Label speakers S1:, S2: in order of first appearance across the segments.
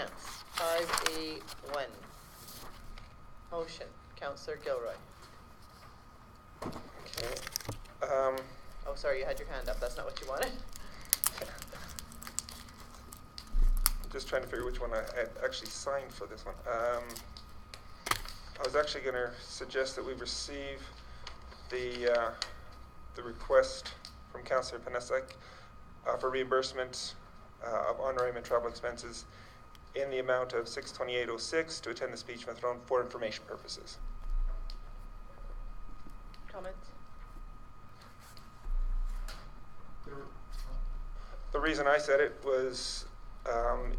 S1: Finance, 5A1. Motion, Councillor Gilroy.
S2: Okay.
S1: Oh, sorry, you had your hand up. That's not what you wanted.
S2: I'm just trying to figure which one I had actually signed for this one. I was actually going to suggest that we receive the request from Councillor Panasek for reimbursement of honorarium and travel expenses in the amount of $628.06 to attend the speech from the throne for information purposes.
S1: Comments?
S2: The reason I said it was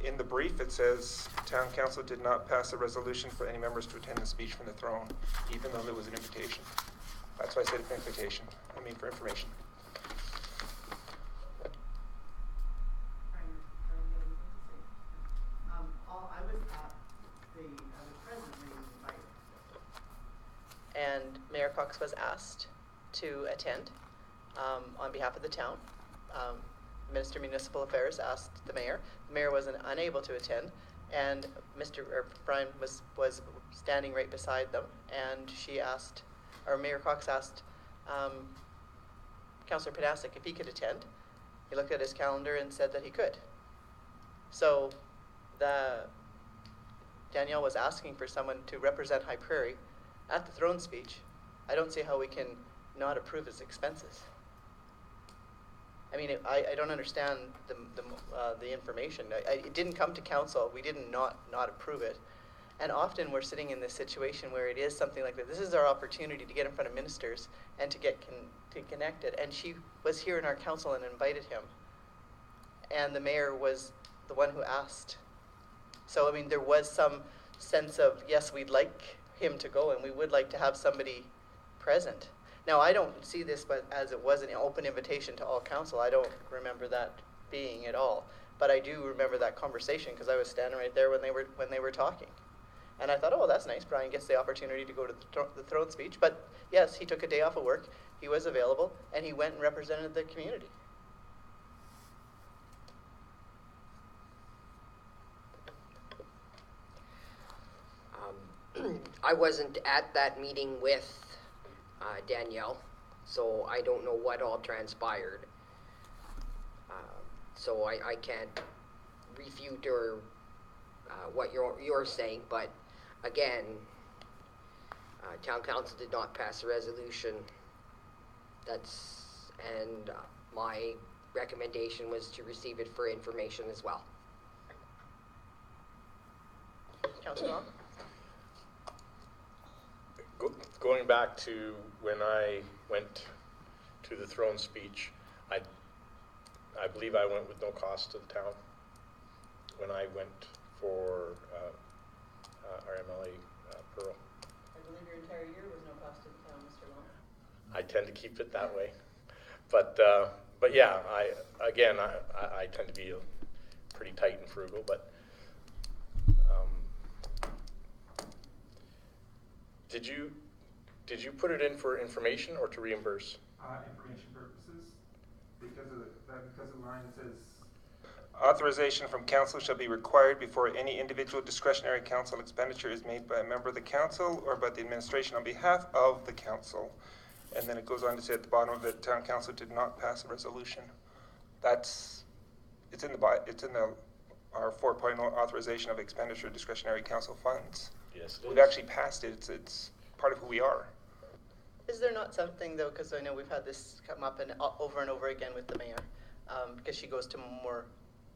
S2: in the brief it says Town Council did not pass a resolution for any members to attend the speech from the throne, even though there was an invitation. That's why I said for invitation. I mean for information.
S3: I was presently invited.
S1: And Mayor Cox was asked to attend on behalf of the town. Minister of Municipal Affairs asked the mayor. The mayor was unable to attend, and Brian was standing right beside them, and Mayor Cox asked Councillor Panasek if he could attend. He looked at his calendar and said that he could. So Danielle was asking for someone to represent High Prairie at the throne speech. I don't see how we can not approve his expenses. I mean, I don't understand the information. It didn't come to council. We didn't not approve it. And often we're sitting in this situation where it is something like that. This is our opportunity to get in front of ministers and to get connected. And she was here in our council and invited him. And the mayor was the one who asked. So, I mean, there was some sense of, yes, we'd like him to go and we would like to have somebody present. Now, I don't see this but as it was an open invitation to all council. I don't remember that being at all. But I do remember that conversation because I was standing right there when they were talking. And I thought, oh, that's nice. Brian gets the opportunity to go to the throne speech. But yes, he took a day off of work. He was available, and he went and represented the community.
S4: I wasn't at that meeting with Danielle, so I don't know what all transpired. So I can't refute or what you're saying, but again, Town Council did not pass a resolution. And my recommendation was to receive it for information as well.
S1: Councillor Long?
S5: Going back to when I went to the throne speech, I believe I went with no cost to the town when I went for our MLA Pearl.
S1: I believe your entire year was no cost to the town, Mr. Long.
S5: I tend to keep it that way, but yeah, I tend to be pretty tight and frugal, but. Did you put it in for information or to reimburse?
S2: Information purposes, because of the line that says authorization from council shall be required before any individual discretionary council expenditure is made by a member of the council or by the administration on behalf of the council. And then it goes on to say at the bottom of it, Town Council did not pass a resolution. It's in our 4.0 authorization of expenditure of discretionary council funds.
S5: Yes,
S2: We've actually passed it. It's part of who we are.
S1: Is there not something, though, because I know we've had this come up and over again with the mayor, because she goes to more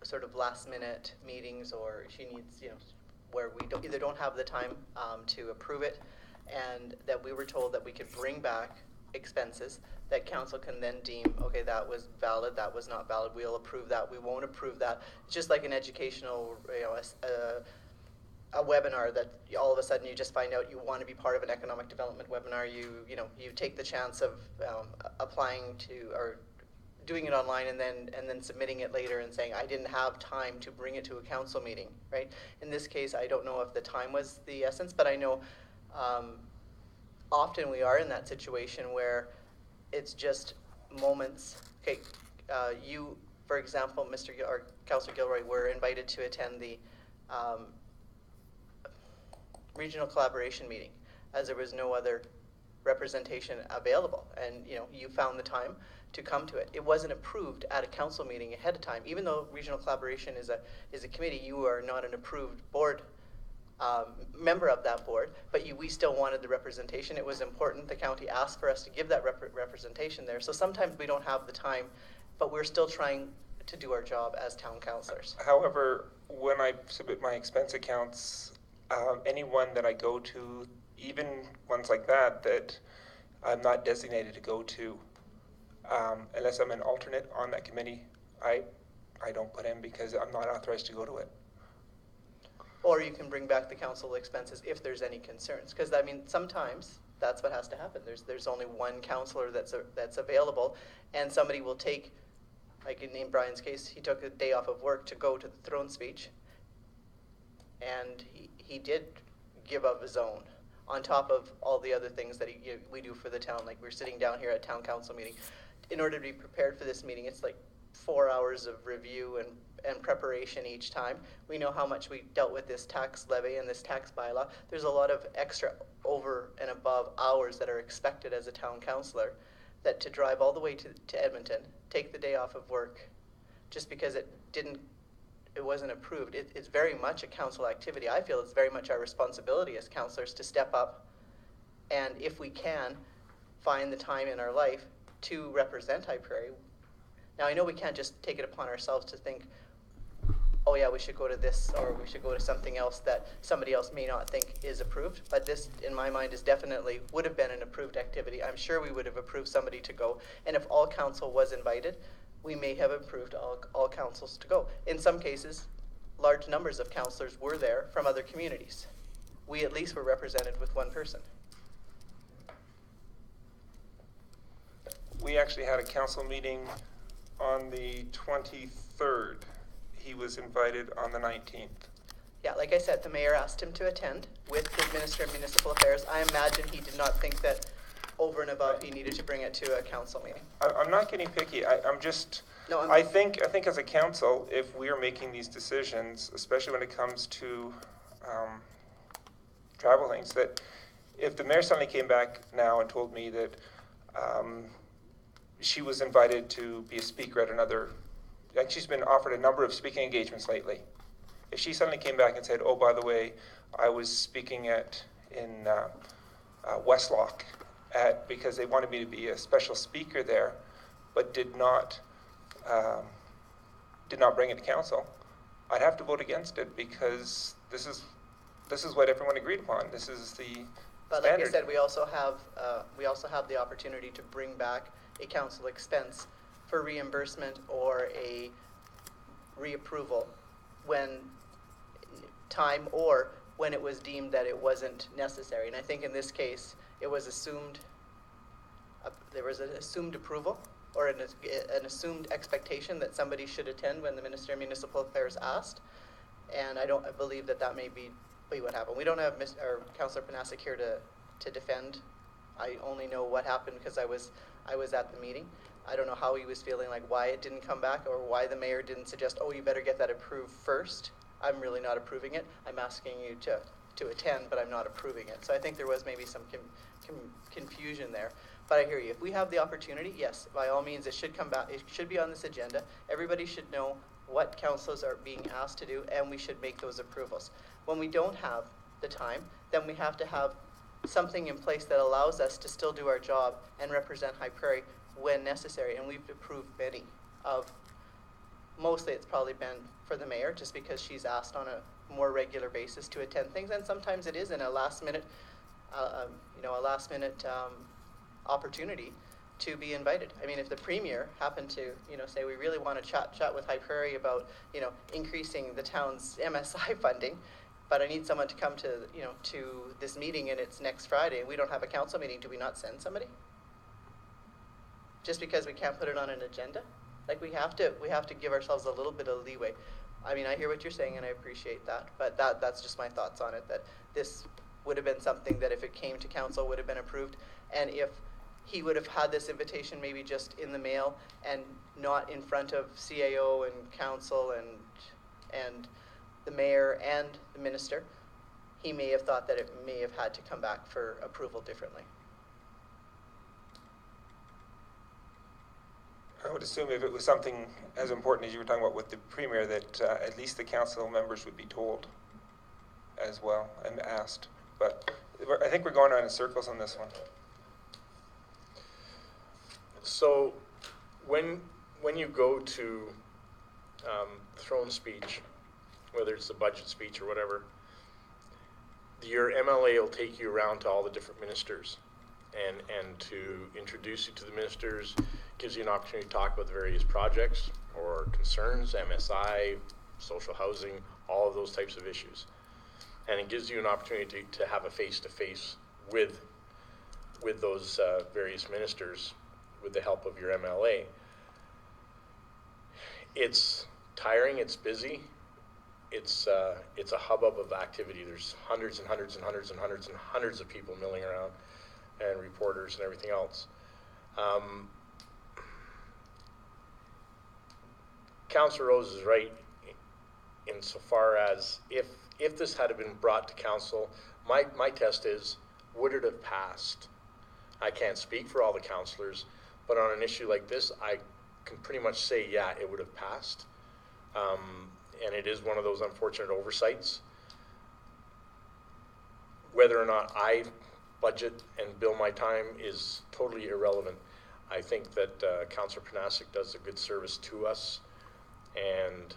S1: sort of last-minute meetings, or she needs, where we either don't have the time to approve it, and that we were told that we could bring back expenses that council can then deem, okay, that was valid, that was not valid, we'll approve that, we won't approve that. It's just like an educational, a webinar that all of a sudden you just find out you want to be part of an economic development webinar. You take the chance of applying to or doing it online and then submitting it later and saying I didn't have time to bring it to a council meeting, right? In this case, I don't know if the time was the essence, but I know often we are in that situation where it's just moments. Okay, you, for example, Councillor Gilroy, were invited to attend the um, regional collaboration meeting, as there was no other representation available, and you found the time to come to it. It wasn't approved at a council meeting ahead of time, even though regional collaboration is a committee. You are not an approved board member of that board, but we still wanted the representation. It was important. The county asked for us to give that representation there. So sometimes we don't have the time, but we're still trying to do our job as town councillors.
S2: However, when I submit my expense accounts, anyone that I go to, even ones like that I'm not designated to go to, unless I'm an alternate on that committee, I don't put in because I'm not authorized to go to it.
S1: Or you can bring back the council expenses if there's any concerns. Because, I mean, sometimes that's what has to happen. There's only one councillor that's available, and somebody will take, like in Brian's case, he took a day off of work to go to the throne speech, and he did give up his own, on top of all the other things that we do for the town. Like, we're sitting down here at town council meeting. In order to be prepared for this meeting, it's like 4 hours of review and preparation each time. We know how much we dealt with this tax levy and this tax bylaw. There's a lot of extra over and above hours that are expected as a town councillor, that to drive all the way to Edmonton, take the day off of work, just because it wasn't approved. It's very much a council activity. I feel it's very much our responsibility as councillors to step up, and if we can, find the time in our life to represent High Prairie. Now, I know we can't just take it upon ourselves to think, oh yeah, we should go to this, or we should go to something else that somebody else may not think is approved. But this, in my mind, would have been an approved activity. I'm sure we would have approved somebody to go. And if all council was invited, we may have approved all councils to go. In some cases, large numbers of councillors were there from other communities. We at least were represented with one person.
S2: We actually had a council meeting on the 23rd. He was invited on the 19th.
S1: Yeah, like I said, the mayor asked him to attend with the Minister of Municipal Affairs. I imagine he did not think that over and above he needed to bring it to a council meeting.
S2: I'm not getting picky. I think as a council, if we are making these decisions, especially when it comes to travel things, that if the mayor suddenly came back now and told me that she was invited to be a speaker at another, like she's been offered a number of speaking engagements lately. If she suddenly came back and said, oh, by the way, I was speaking in Westlock because they wanted me to be a special speaker there, but did not bring it to council, I'd have to vote against it, because this is what everyone agreed upon. This is the
S1: But
S2: standard.
S1: like I said, we also have the opportunity to bring back a council expense for reimbursement or a reapproval when time, or when it was deemed that it wasn't necessary. And I think in this case, it was assumed, there was an assumed approval, or an assumed expectation that somebody should attend when the Minister of Municipal Affairs asked. And I believe that may be what happened. We don't have Councillor Panasic here to defend. I only know what happened because I was at the meeting. I don't know how he was feeling, like why it didn't come back, or why the mayor didn't suggest, oh, you better get that approved first. I'm really not approving it. I'm asking you to attend, but I'm not approving it. So I think there was maybe some confusion there. But I hear you. If we have the opportunity, yes, by all means, it should come back. It should be on this agenda. Everybody should know what councils are being asked to do, and we should make those approvals. When we don't have the time, then we have to have something in place that allows us to still do our job and represent High Prairie when necessary. And we've approved many of, mostly it's probably been for the mayor, just because she's asked on a more regular basis to attend things, and sometimes it is in a last minute, opportunity to be invited. I mean, if the premier happened to, say we really want to chat with High Prairie about, increasing the town's MSI funding, but I need someone to come to, to this meeting and it's next Friday and we don't have a council meeting, do we not send somebody? Just because we can't put it on an agenda? Like, we have to give ourselves a little bit of leeway. I mean, I hear what you're saying and I appreciate that, but that's just my thoughts on it, that this would have been something that if it came to council would have been approved, and if he would have had this invitation maybe just in the mail and not in front of CAO and council and the mayor and the minister, he may have thought that it may have had to come back for approval differently.
S2: I would assume if it was something as important as you were talking about with the premier, that at least the council members would be told as well and asked. But I think we're going around in circles on this one.
S5: So when you go to throne speech, whether it's the budget speech or whatever, your MLA will take you around to all the different ministers and to introduce you to the ministers, gives you an opportunity to talk about the various projects or concerns, MSI, social housing, all of those types of issues. And it gives you an opportunity to have a face-to-face with those various ministers with the help of your MLA. It's tiring, it's busy, it's a hubbub of activity. There's hundreds and hundreds and hundreds and hundreds and hundreds of people milling around, and reporters and everything else. Councillor Rose is right insofar as if this had been brought to council, my test is, would it have passed? I can't speak for all the councillors, but on an issue like this, I can pretty much say, yeah, it would have passed. And it is one of those unfortunate oversights. Whether or not I budget and bill my time is totally irrelevant. I think that Councillor Panasic does a good service to us, and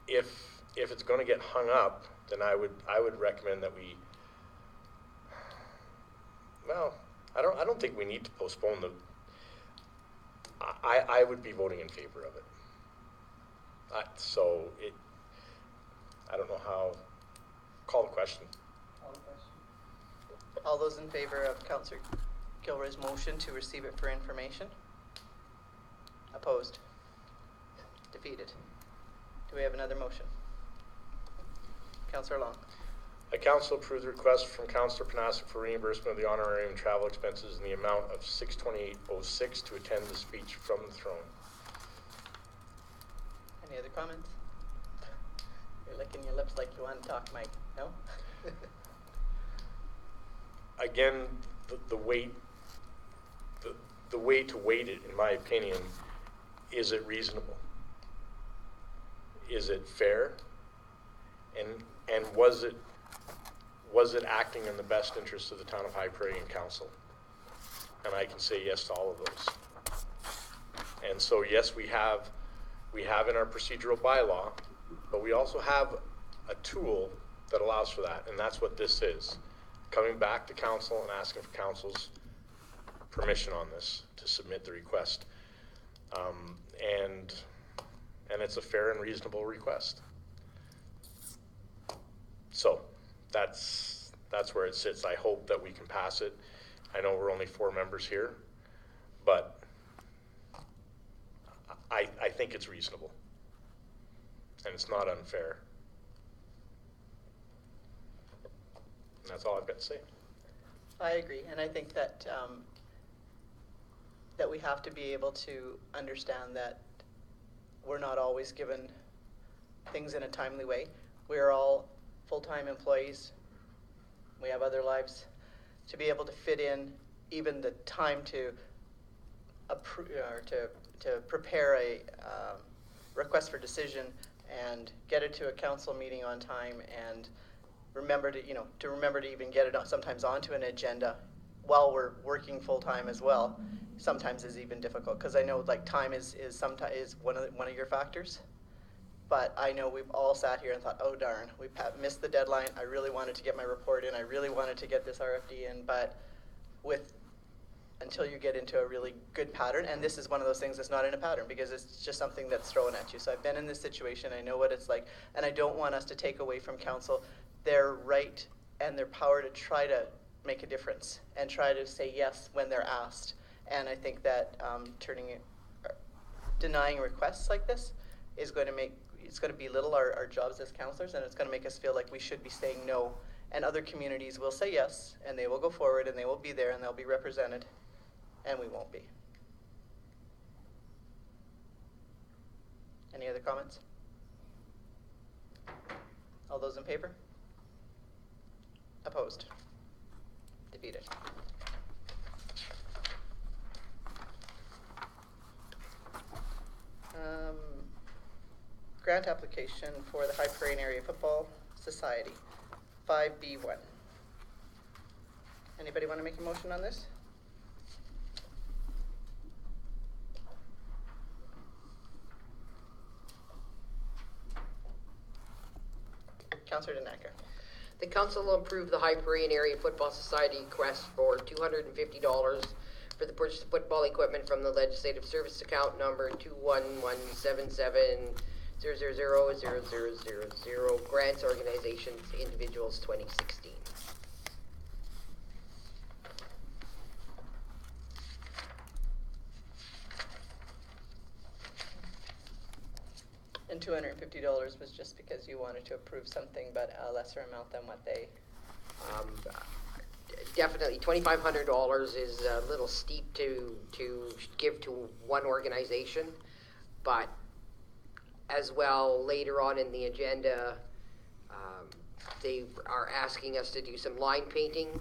S5: if it's going to get hung up, then I would recommend that we. Well, I don't think we need to postpone the. I would be voting in favor of it. I don't know how. Call the question.
S1: All those in favor of Councillor Gilroy's motion to receive it for information? Opposed? Defeated? Do we have another motion? Councillor Long.
S5: A council approved the request from Councillor Panasic for reimbursement of the honorarium and travel expenses in the amount of $628.06 to attend the speech from the throne.
S1: Any other comments? You're licking your lips like you want to talk, Mike. No?
S5: Again, the way to weight it, in my opinion, is it reasonable? Is it fair? And was it acting in the best interest of the town of High Prairie and council? And I can say yes to all of those. And so yes, we have in our procedural bylaw, but we also have a tool that allows for that, and that's what this is. Coming back to council and asking for council's permission on this to submit the request. And it's a fair and reasonable request. So that's where it sits. I hope that we can pass it. I know we're only 4 members here, but I think it's reasonable. And it's not unfair. And that's all I've got to say.
S1: I agree, and I think that that we have to be able to understand that we're not always given things in a timely way. We are all full-time employees. We have other lives. To be able to fit in even the time to approve or to prepare a request for decision and get it to a council meeting on time, and remember to even get it sometimes onto an agenda while we're working full time as well, sometimes is even difficult, because I know like time is sometimes one of your factors. But I know we've all sat here and thought, oh darn, we missed the deadline. I really wanted to get my report in. I really wanted to get this RFD in, but until you get into a really good pattern, and this is one of those things that's not in a pattern because it's just something that's thrown at you. So I've been in this situation. I know what it's like, and I don't want us to take away from council their right and their power to try to make a difference and try to say yes when they're asked. And I think that denying requests like this is going to belittle our jobs as councillors, and it's going to make us feel like we should be saying no. And other communities will say yes, and they will go forward, and they will be there, and they'll be represented, and we won't be. Any other comments? All those in favor? Opposed? Defeated. Grant application for the Hyperane Area Football Society, 5B1. Anybody want to make a motion on this? Councillor Danaka.
S4: The council will approve the Hyperane Area Football Society request for $250 for the purchase of football equipment from the legislative service account number 21177000000 grants organizations individuals 2016.
S1: And $250 was just because you wanted to approve something, but a lesser amount than what they.
S4: Definitely, $2,500 is a little steep to give to one organization, but as well, later on in the agenda, they are asking us to do some line painting,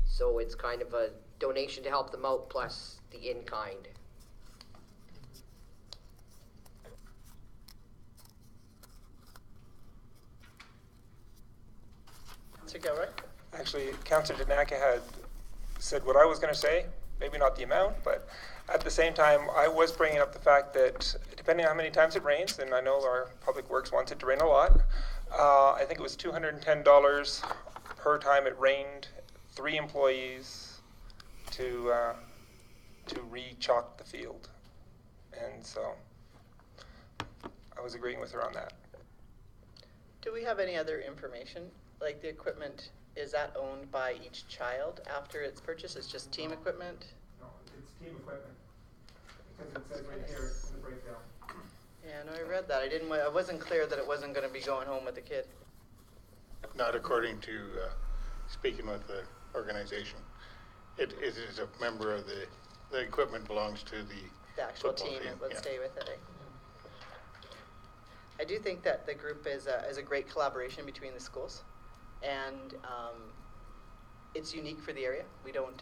S4: so it's kind of a donation to help them out, plus the in-kind.
S1: Councillor Gilroy?
S2: Actually, Councillor Danaka had said what I was going to say, maybe not the amount, but at the same time, I was bringing up the fact that depending on how many times it rains, and I know our Public Works wants it to rain a lot, I think it was $210 per time it rained, 3 employees to re-chalk the field. And so I was agreeing with her on that.
S1: Do we have any other information? Like the equipment, is that owned by each child after it's purchased? It's just team equipment?
S2: No, it's team equipment, because it says right here in the breakdown.
S1: Yeah, no, I read that. I wasn't clear that it wasn't going to be going home with the kid.
S3: Not according to speaking with the organization. It is a member of the equipment belongs to the
S1: Actual
S3: football
S1: team,
S3: team.
S1: let's
S3: Yeah.
S1: stay with it. I do think that the group is a great collaboration between the schools, and it's unique for the area. We don't,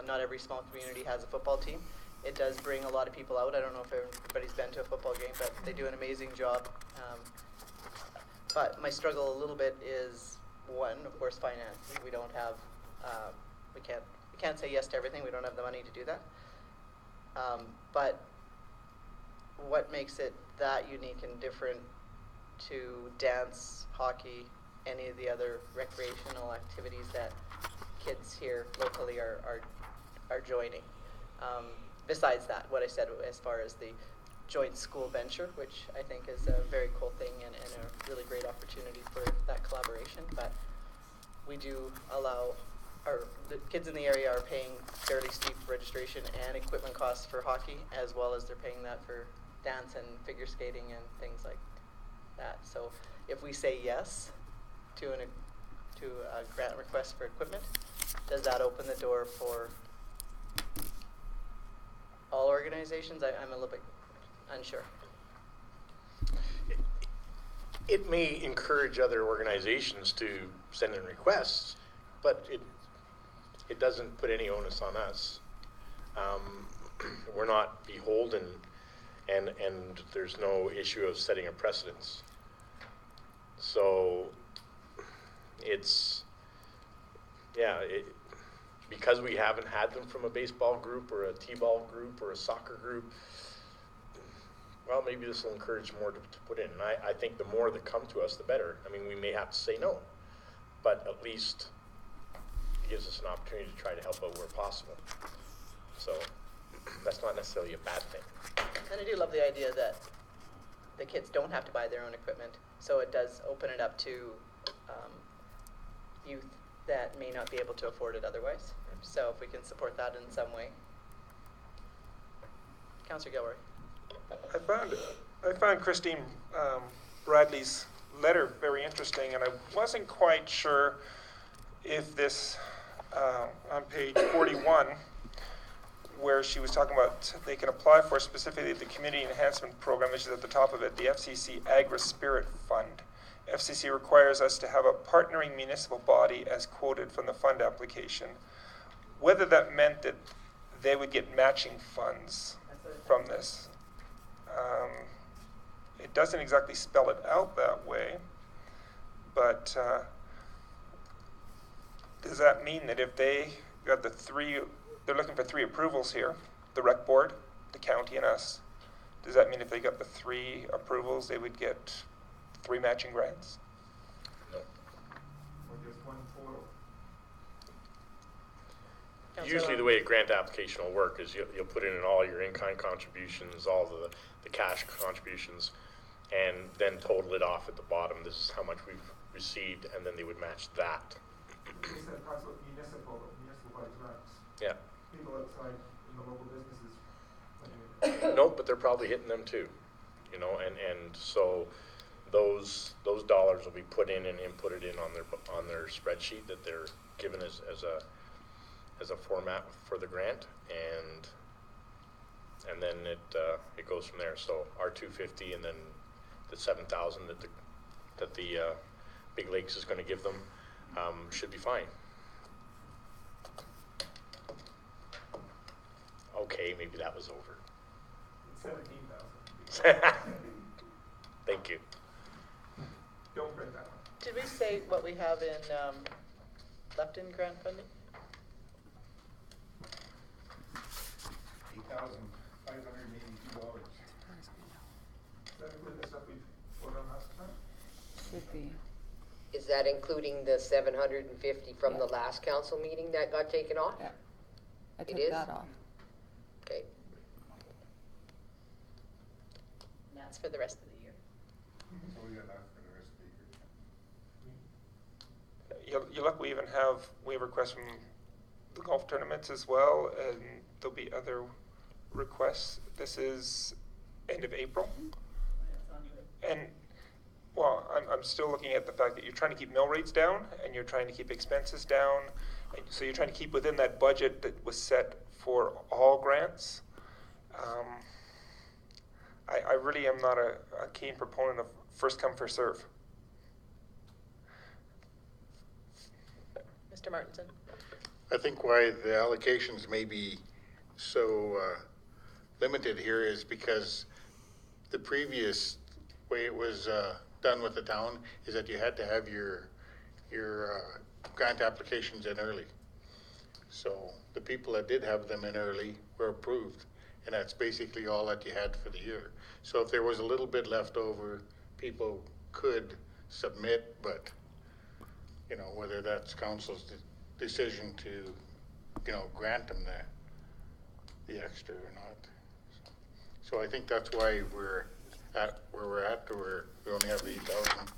S1: not every small community has a football team. It does bring a lot of people out. I don't know if everybody's been to a football game, but they do an amazing job. But my struggle a little bit is, one, of course, finance. We don't have, we can't say yes to everything. We don't have the money to do that. But what makes it that unique and different to dance, hockey, any of the other recreational activities that kids here locally are joining? Besides that, what I said as far as the joint school venture, which I think is a very cool thing and a really great opportunity for that collaboration. But we do allow the kids in the area are paying fairly steep registration and equipment costs for hockey, as well as they're paying that for dance and figure skating and things like that. So if we say yes to a grant request for equipment, does that open the door for all organizations? I'm a little bit unsure.
S5: It may encourage other organizations to send in requests, but it doesn't put any onus on us. We're not beholden, and there's no issue of setting a precedence. So because we haven't had them from a baseball group or a t-ball group or a soccer group, well, maybe this will encourage more to put in. And I think the more that come to us, the better. I mean, we may have to say no, but at least it gives us an opportunity to try to help out where possible. So that's not necessarily a bad thing.
S1: And I do love the idea that the kids don't have to buy their own equipment, so it does open it up to youth that may not be able to afford it otherwise. So if we can support that in some way. Councillor Gilroy.
S2: I found Christine Bradley's letter very interesting, and I wasn't quite sure if this, on page 41, where she was talking about they can apply for specifically the Community Enhancement Program, which is at the top of it, the FCC Agri-Spirit Fund. FCC requires us to have a partnering municipal body as quoted from the fund application. Whether that meant that they would get matching funds from this. It doesn't exactly spell it out that way, but does that mean that if they got they're looking for 3 approvals here, the rec board, the county, and us, does that mean if they got the 3 approvals, they would get 3 matching grants?
S5: No.
S2: Or just 1 total?
S5: Usually the way a grant application will work is you'll put in all your in-kind contributions, all the cash contributions, and then total it off at the bottom. This is how much we've received, and then they would match that.
S2: You said it talks about municipal body grants.
S5: Yeah.
S2: People outside in the local businesses.
S5: No, but they're probably hitting them too, you know, and so those dollars will be put in and inputted in on their spreadsheet that they're given as a format for the grant, and then it goes from there. So our $250 and then the $7,000 that the Big Lakes is going to give them should be fine. Okay, maybe that was over.
S2: It's 17,000.
S5: Thank you.
S2: Don't break that one.
S1: Did we say what we have in left in grant funding?
S3: $8,582.
S2: Does that include the stuff we voted on last time?
S6: Would be.
S4: Is that including the 750 from the last council meeting that got taken off?
S6: Yeah. I
S4: It
S6: took
S4: is?
S6: that off.
S4: Okay.
S1: And that's for the rest of the year.
S3: So we got that for the rest of the year.
S2: You look, we have requests from the golf tournaments as well, and there'll be other requests. This is end of April. And, well, I'm still looking at the fact that you're trying to keep mill rates down, and you're trying to keep expenses down, and so you're trying to keep within that budget that was set for all grants. I really am not a keen proponent of first come, first serve.
S1: Mr. Martinson?
S3: I think why the allocations may be so limited here is because the previous way it was done with the town is that you had to have your grant applications in early. So the people that did have them in early were approved, and that's basically all that you had for the year. So if there was a little bit left over, people could submit, but you know, whether that's council's decision to, you know, grant them the extra or not. So I think that's why we're at where we're at, where we only have 8,000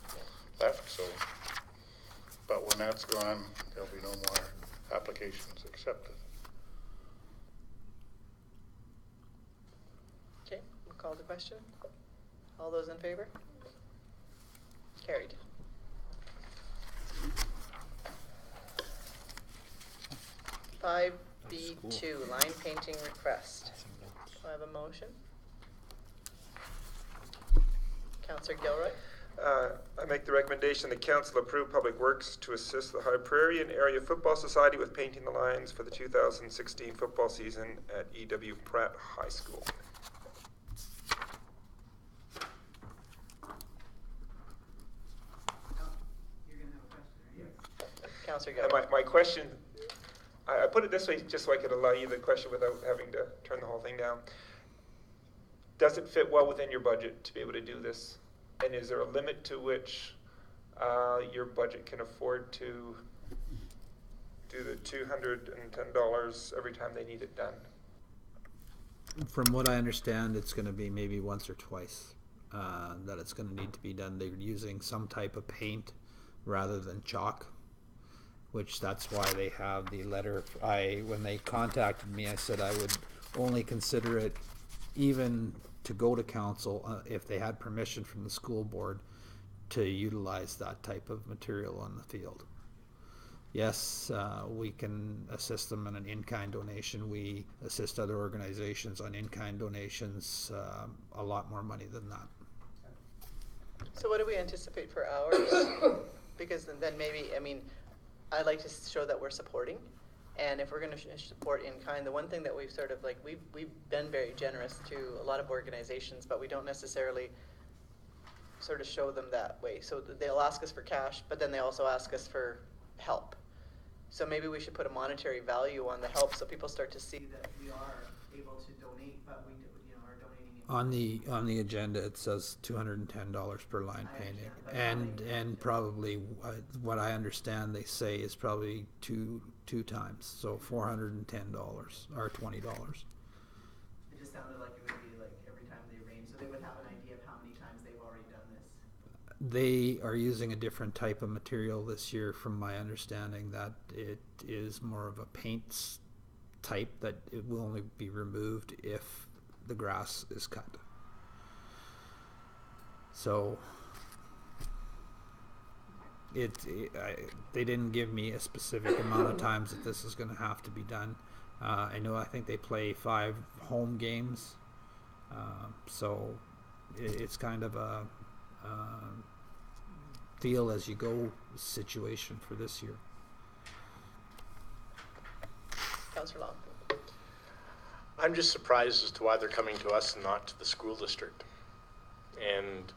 S3: left. So, but when that's gone, there'll be no more applications accepted.
S1: Okay, we'll call the question. All those in favor? Carried. Five B2, line painting request. Do I have a motion? Councillor Gilroy?
S2: I make the recommendation that council approve Public Works to assist the High Prairie and Area Football Society with painting the lines for the 2016 football season at E.W. Pratt High School.
S1: Councillor
S2: And
S1: Gilroy?
S2: my question, I put it this way just so I could allow you the question without having to turn the whole thing down. Does it fit well within your budget to be able to do this? And is there a limit to which your budget can afford to do the $210 every time they need it done?
S7: From what I understand, it's going to be maybe once or twice that it's going to need to be done. They're using some type of paint rather than chalk, which that's why they have the letter. When they contacted me, I said I would only consider it even to go to council if they had permission from the school board to utilize that type of material on the field. Yes, we can assist them in an in-kind donation. We assist other organizations on in-kind donations, a lot more money than that.
S1: So what do we anticipate for hours? Because then maybe, I mean, I'd like to show that we're supporting. And if we're gonna support in kind, the one thing that we've sort of like, we've been very generous to a lot of organizations, but we don't necessarily sort of show them that way. So they'll ask us for cash, but then they also ask us for help. So maybe we should put a monetary value on the help so people start to see that we are able to donate, but we are donating it.
S7: On the agenda, it says $210 per line
S1: I
S7: painting,
S1: understand, but
S7: and probably what I understand they say is probably two times, so $410 or $20.
S1: It just sounded like it would be like every time they arrange, so they would have an idea of how many times they've already done this.
S7: They are using a different type of material this year, from my understanding, that it is more of a paint type that it will only be removed if the grass is cut. So they didn't give me a specific amount of times that this is going to have to be done. I think they play 5 home games, so it's kind of a feel as you go situation for this year.
S1: Councillor Long.
S5: I'm just surprised as to why they're coming to us and not to the school district. And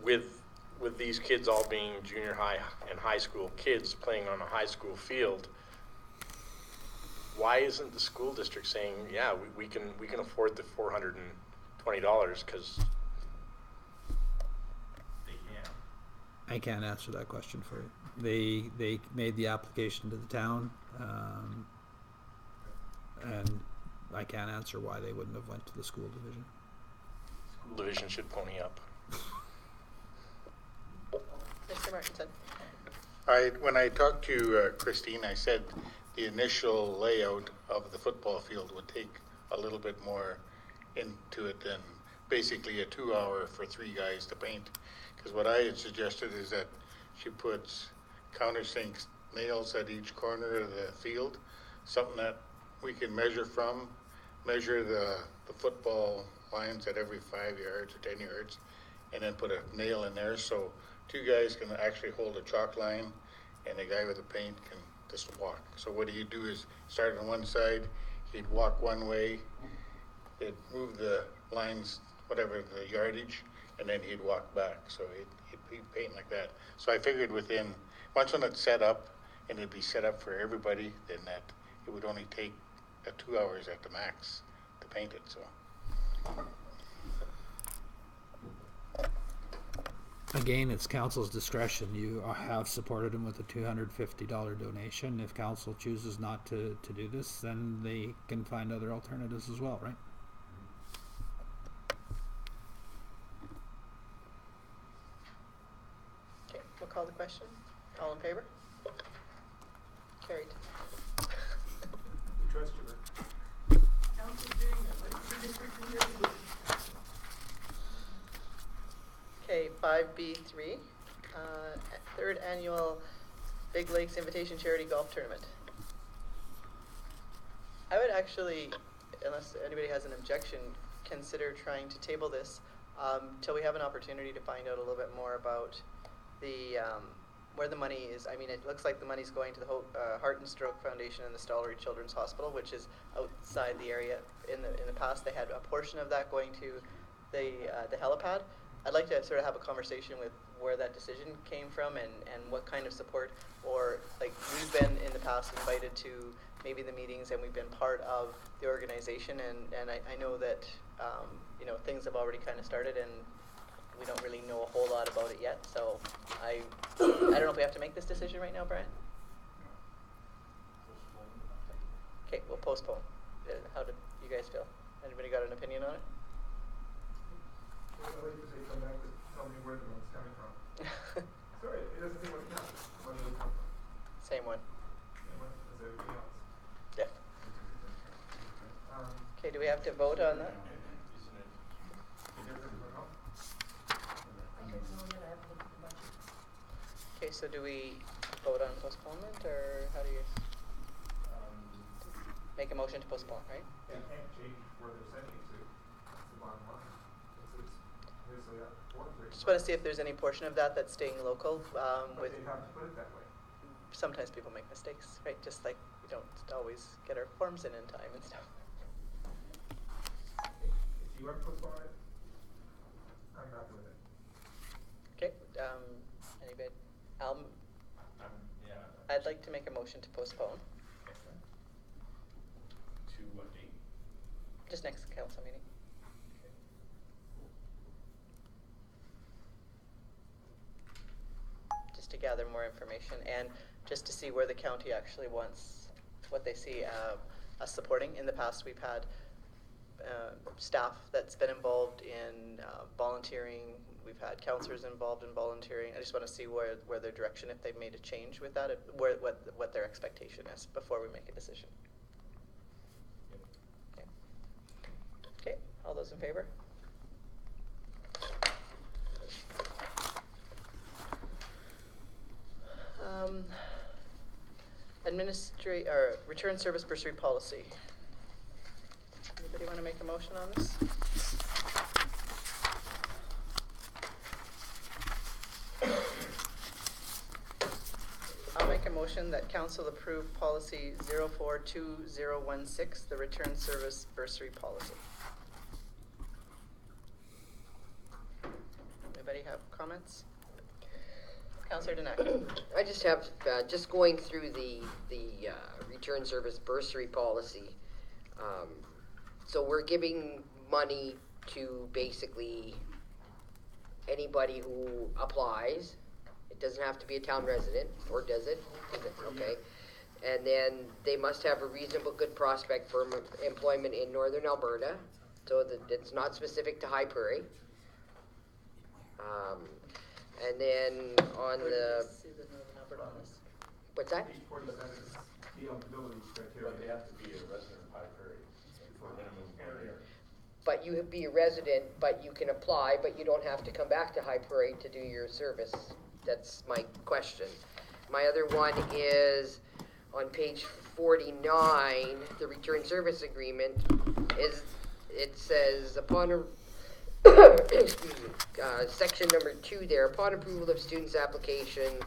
S5: with these kids all being junior high and high school kids playing on a high school field, why isn't the school district saying, yeah, we can afford the $420 because they can?
S7: I can't answer that question for you. They made the application to the town, and I can't answer why they wouldn't have went to the school division.
S5: School division should pony up.
S1: Mr. Martinson.
S3: When I talked to Christine, I said the initial layout of the football field would take a little bit more into it than basically a 2-hour for 3 guys to paint. Because what I had suggested is that she puts countersink nails at each corner of the field, something that we can measure from, measure the football lines at every 5 yards or 10 yards, and then put a nail in there so 2 guys can actually hold a chalk line and the guy with the paint can just walk. So what he'd do is start on one side, he'd walk one way, he'd move the lines, whatever the yardage, and then he'd walk back. So he'd paint like that. So I figured once when it's set up, and it'd be set up for everybody, then that it would only take 2 hours at the max to paint it. So.
S7: Again, it's council's discretion. You have supported them with a $250 donation. If council chooses not to do this, then they can find other alternatives as well, right?
S1: Okay, we'll call the question. All in favor? Carried.
S2: Trust you,
S1: Okay, 5B3, 3rd annual Big Lakes Invitation Charity Golf Tournament. I would actually, unless anybody has an objection, consider trying to table this till we have an opportunity to find out a little bit more about the where the money is. I mean, it looks like the money's going to the Heart and Stroke Foundation and the Stollery Children's Hospital, which is outside the area. In the past, they had a portion of that going to the helipad. I'd like to sort of have a conversation with where that decision came from and what kind of support, or like we've been in the past invited to maybe the meetings and we've been part of the organization, and I know that things have already kind of started and we don't really know a whole lot about it yet. So I don't know if we have to make this decision right now, Brian. Okay, we'll postpone. How did you guys feel? Anybody got an opinion on it?
S2: I'd like to say, come back to tell me where the money's coming from. Sorry, it doesn't say what account. Where does it come from?
S1: Same one.
S2: Same one as everything else.
S1: Yeah. Okay, do we have to vote on that? Okay, so do we vote on postponement, or how do you make a motion to postpone, right?
S2: They can't change where they're sending it to. That's the bottom line.
S1: Just want to see if there's any portion of that that's staying local. With
S2: They'd have to put it that way.
S1: sometimes people make mistakes, right? Just like we don't always get our forms in time and stuff.
S2: If you want to postpone it, I'm happy with it.
S1: Okay. Anybody? I'd like to make a motion to postpone.
S5: To what date?
S1: Just next council meeting. Just to gather more information and just to see where the county actually wants, what they see us supporting. In the past, we've had staff that's been involved in volunteering. We've had counselors involved in volunteering. I just want to see where their direction, if they've made a change with that, what their expectation is before we make a decision. Okay. Okay. All those in favor? Return service bursary policy. Anybody want to make a motion on this? I'll make a motion that council approve policy 042016, the return service bursary policy. Anybody have comments? Councillor Danak.
S4: I just have, just going through the return service bursary policy. So we're giving money to basically anybody who applies. It doesn't have to be a town resident, or does it? Is it? Okay. And then they must have a reasonable good prospect for employment in Northern Alberta, so that it's not specific to High Prairie. And then on the,
S1: See the Northern Alberta on this.
S4: what's that?
S2: Page 47 is the eligibility criteria.
S5: But they have to be a resident of High Prairie for minimum 1 year.
S4: But you be a resident, but you can apply, but you don't have to come back to High Prairie to do your service. That's my question. My other one is on page 49, the return service agreement is, it says upon a excuse me, section number 2 there, upon approval of student's application,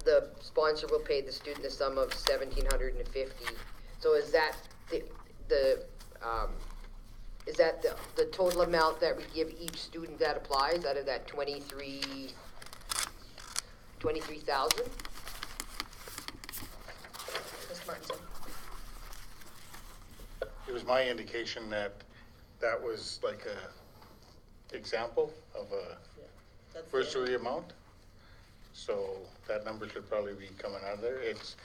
S4: the sponsor will pay the student the sum of $1,750. So is that the total amount that we give each student that applies out of that 23,000?
S1: Ms. Martinson.
S3: It was my indication that that was like a example of a
S1: That's the
S3: bursary amount. So that number should probably be coming out of there. It's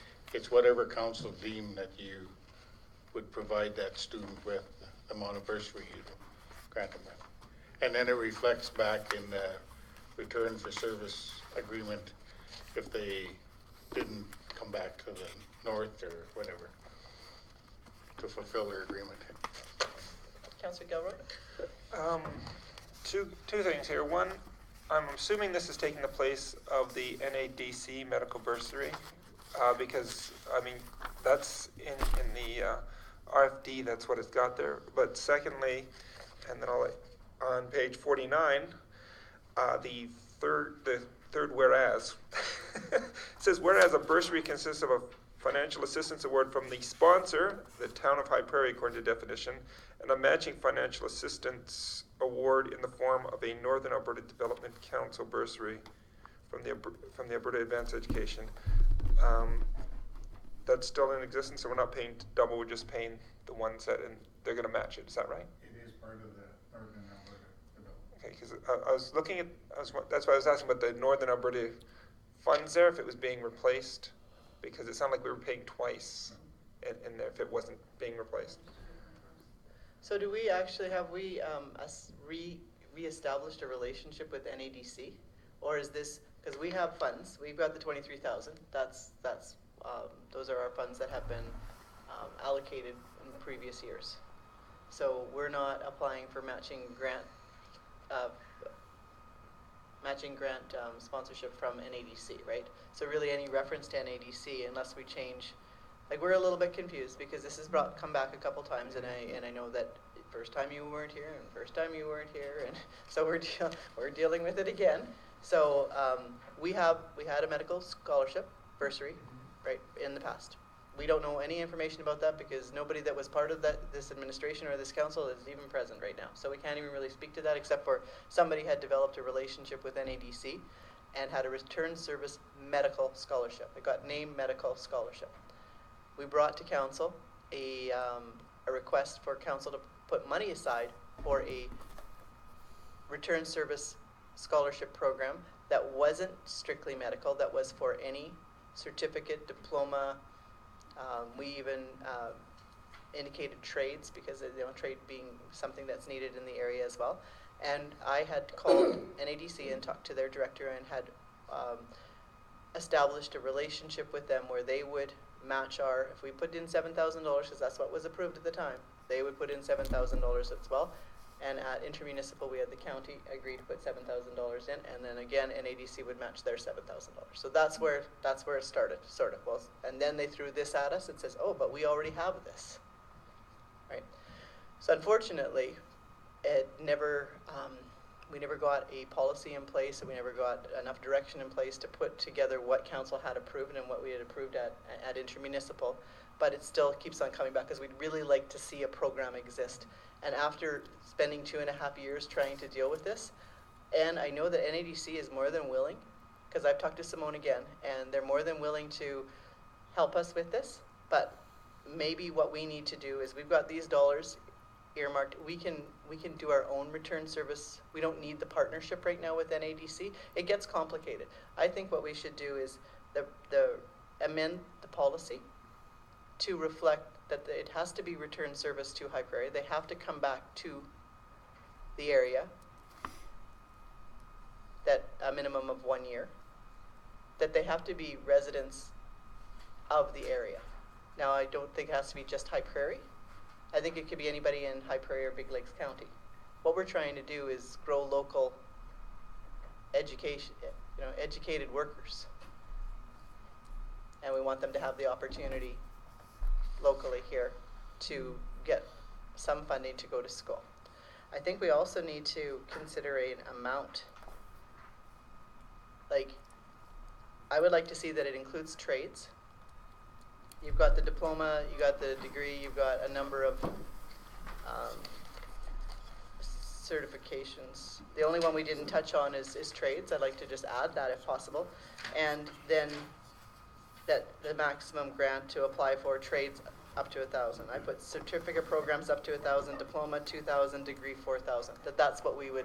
S3: whatever council deem that you would provide that student with, the amount of bursary you grant them with. And then it reflects back in the return for service agreement if they didn't come back to the north or whatever to fulfill their agreement.
S1: Councillor Gilroy.
S2: Two things here. One, I'm assuming this is taking the place of the NADC medical bursary, because, I mean, that's in the RFD, that's what it's got there. But secondly, and then on page 49, the third whereas, it says, whereas a bursary consists of a financial assistance award from the sponsor, the town of High Prairie according to definition, and a matching financial assistance award in the form of a Northern Alberta Development Council bursary from the Alberta Advanced Education. That's still in existence, so we're not paying double, we're just paying the one set, and they're going to match it. Is that right?
S3: It is part of the Northern Alberta Development.
S2: Okay, because I was looking at, that's why I was asking about the Northern Alberta funds there, if it was being replaced, because it sounded like we were paying twice in there if it wasn't being replaced.
S1: So do we actually, have we re-established a relationship with NADC? Or is this, because we have funds, we've got the 23,000, those are our funds that have been allocated in previous years. So we're not applying for matching grant sponsorship from NADC, right? So really any reference to NADC, unless we change, like, we're a little bit confused because this has come back a couple times, and I know that first time you weren't here, and first time you weren't here, and so we're dealing with it again. So we had a medical scholarship bursary, right, in the past. We don't know any information about that because nobody that was part of this administration or this council is even present right now. So we can't even really speak to that except for somebody had developed a relationship with NADC and had a return service medical scholarship. It got named medical scholarship. We brought to council a request for council to put money aside for a return service scholarship program that wasn't strictly medical, that was for any certificate, diploma. We even indicated trades because trade being something that's needed in the area as well. And I had called NADC and talked to their director and had established a relationship with them where they would match if we put in $7,000, because that's what was approved at the time, they would put in $7,000 as well. And at intermunicipal, we had the county agree to put $7,000 in, and then again, NADC would match their $7,000. So that's where it started, sort of. Well, and then they threw this at us and says, "Oh, but we already have this," right? So unfortunately, we never got a policy in place, and we never got enough direction in place to put together what council had approved and what we had approved at intermunicipal. But it still keeps on coming back because we'd really like to see a program exist. And after spending 2.5 years trying to deal with this, and I know that NADC is more than willing, because I've talked to Simone again, and they're more than willing to help us with this, but maybe what we need to do is we've got these dollars earmarked. We can do our own return service. We don't need the partnership right now with NADC. It gets complicated. I think what we should do is amend the policy to reflect that it has to be return service to High Prairie. They have to come back to the area that a minimum of 1 year, that they have to be residents of the area. Now, I don't think it has to be just High Prairie. I think it could be anybody in High Prairie or Big Lakes County. What we're trying to do is grow local education, educated workers. And we want them to have the opportunity locally here to get some funding to go to school. I think we also need to consider an amount. Like, I would like to see that it includes trades. You've got the diploma, you got the degree, you've got a number of certifications. The only one we didn't touch on is trades. I'd like to just add that if possible. And then that the maximum grant to apply for trades up to 1,000. I put certificate programs up to 1,000, diploma 2,000, degree 4,000. That's what we would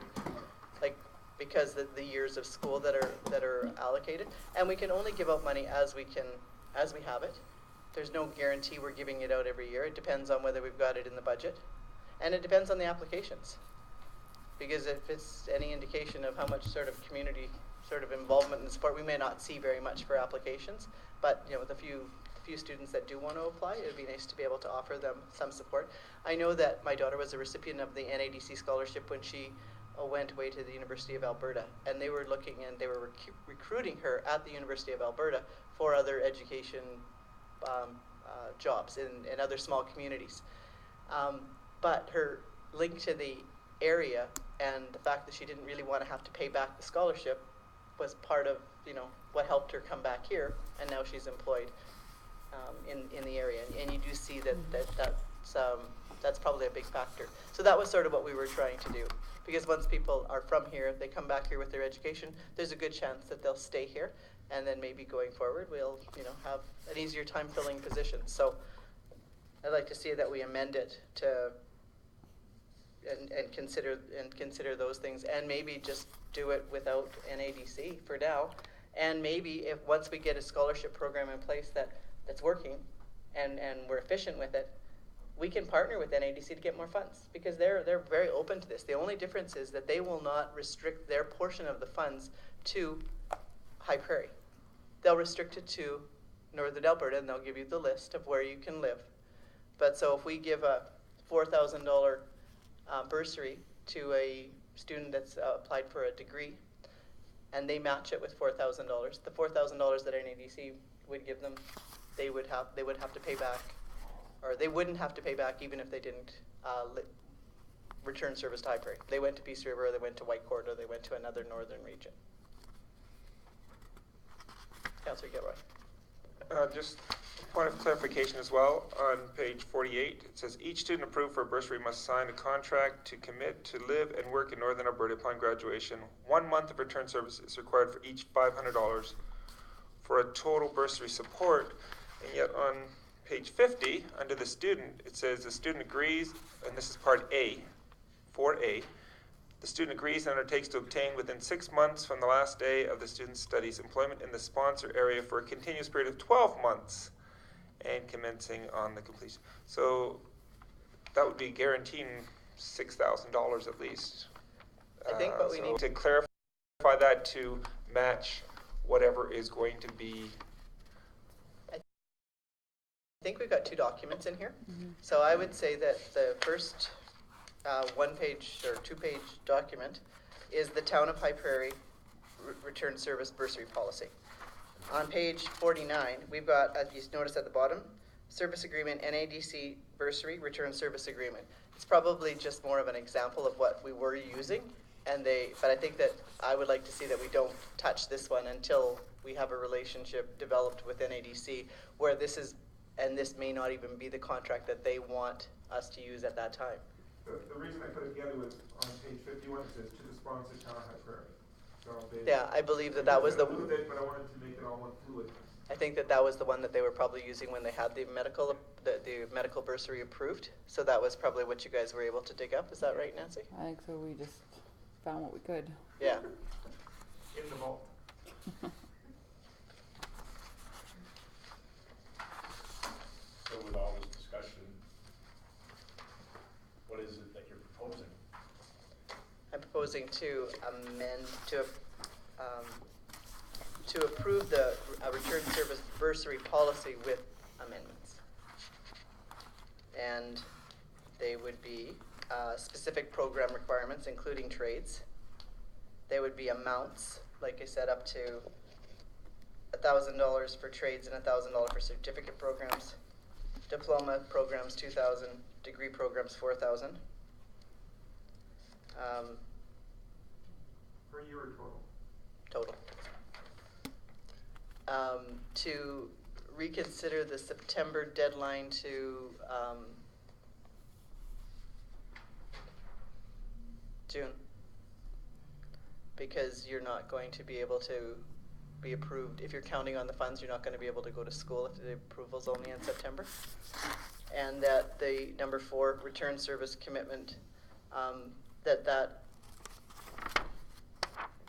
S1: like, because the years of school that are allocated, and we can only give out money as we have it. There's no guarantee we're giving it out every year. It depends on whether we've got it in the budget, and it depends on the applications. Because if it's any indication of how much sort of community sort of involvement and support, we may not see very much for applications. But with a few students that do want to apply, it would be nice to be able to offer them some support. I know that my daughter was a recipient of the NADC scholarship when she went away to the University of Alberta, and they were looking and they were recruiting her at the University of Alberta for other education jobs in other small communities. But her link to the area and the fact that she didn't really want to have to pay back the scholarship was part of what helped her come back here, and now she's employed in the area, and you do see that's probably a big factor. So that was sort of what we were trying to do, because once people are from here, if they come back here with their education, there's a good chance that they'll stay here, and then maybe going forward we'll have an easier time filling positions. So I'd like to see that we amend it to and consider those things, and maybe just do it without NADC for now. And maybe if once we get a scholarship program in place that's working and we're efficient with it, we can partner with NADC to get more funds, because they're very open to this. The only difference is that they will not restrict their portion of the funds to High Prairie. They'll restrict it to Northern Alberta, and they'll give you the list of where you can live. But so if we give a $4,000 bursary to a student that's applied for a degree, and they match it with $4,000, the $4,000 that NADC would give them, they would have to pay back, or they wouldn't have to pay back even if they didn't return service to High Prairie. They went to Peace River, they went to Whitecourt, or they went to another northern region. Councillor Gilroy.
S2: Just a point of clarification as well. On page 48, it says each student approved for a bursary must sign a contract to commit to live and work in Northern Alberta upon graduation. 1 month of return service is required for each $500 for a total bursary support. And yet on page 50, under the student, it says the student agrees, and this is part A, 4A, the student agrees and undertakes to obtain within 6 months from the last day of the student's studies employment in the sponsor area for a continuous period of 12 months and commencing on the completion. So that would be guaranteeing $6,000 at least.
S1: I think what we
S2: So
S1: need
S2: to clarify that to match whatever is going to be.
S1: I think we've got 2 documents in here. So I would say that the first 1-page or 2-page document is the Town of High Prairie Return Service Bursary Policy. On page 49, we've got, as you notice at the bottom, Service Agreement, NADC Bursary Return Service Agreement. It's probably just more of an example of what we were using, but I think that I would like to see that we don't touch this one until we have a relationship developed with NADC where this is, and this may not even be the contract that they want us to use at that time.
S2: The reason I put it together was on page 51, it says to the sponsor, Town of High Prairie. So
S1: Yeah, I believe that was the,
S2: a little bit, but I wanted to make it all one fluid.
S1: I think that was the one that they were probably using when they had the medical bursary approved. So that was probably what you guys were able to dig up. Is that right, Nancy?
S6: I think so. We just found what we could.
S1: Yeah.
S2: In the vault.
S5: So with all this discussion, what is it that you're proposing?
S1: I'm proposing to amend, to approve the return service bursary policy with amendments. And they would be specific program requirements, including trades. They would be amounts, like I said, up to $1,000 for trades and $1,000 for certificate programs. Diploma programs, 2,000. Degree programs, 4,000.
S2: Per year or total?
S1: Total. To reconsider the September deadline to June, because you're not going to be able to be approved. If you're counting on the funds, you're not going to be able to go to school if the approval's only in September. And that the number 4 return service commitment, that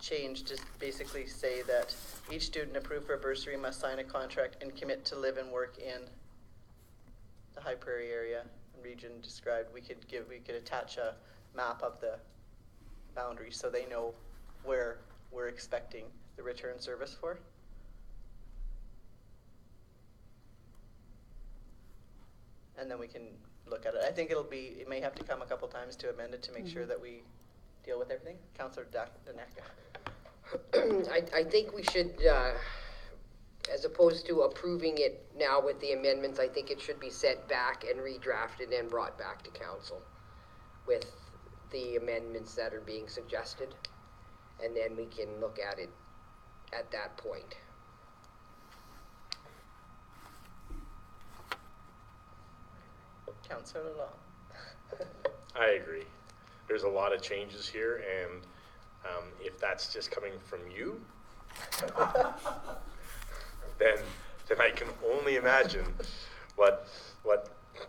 S1: change to basically say that each student approved for a bursary must sign a contract and commit to live and work in the High Prairie area and region described. We could attach a map of the boundaries so they know where we're expecting the return service for. And then we can look at it. I think it may have to come a couple times to amend it to make sure that we deal with everything. Councillor Daneka.
S4: I think we should, as opposed to approving it now with the amendments, I think it should be sent back and redrafted and brought back to council with the amendments that are being suggested. And then we can look at it at that point.
S1: Councillor Law.
S5: I agree. There's a lot of changes here, and if that's just coming from you, then I can only imagine what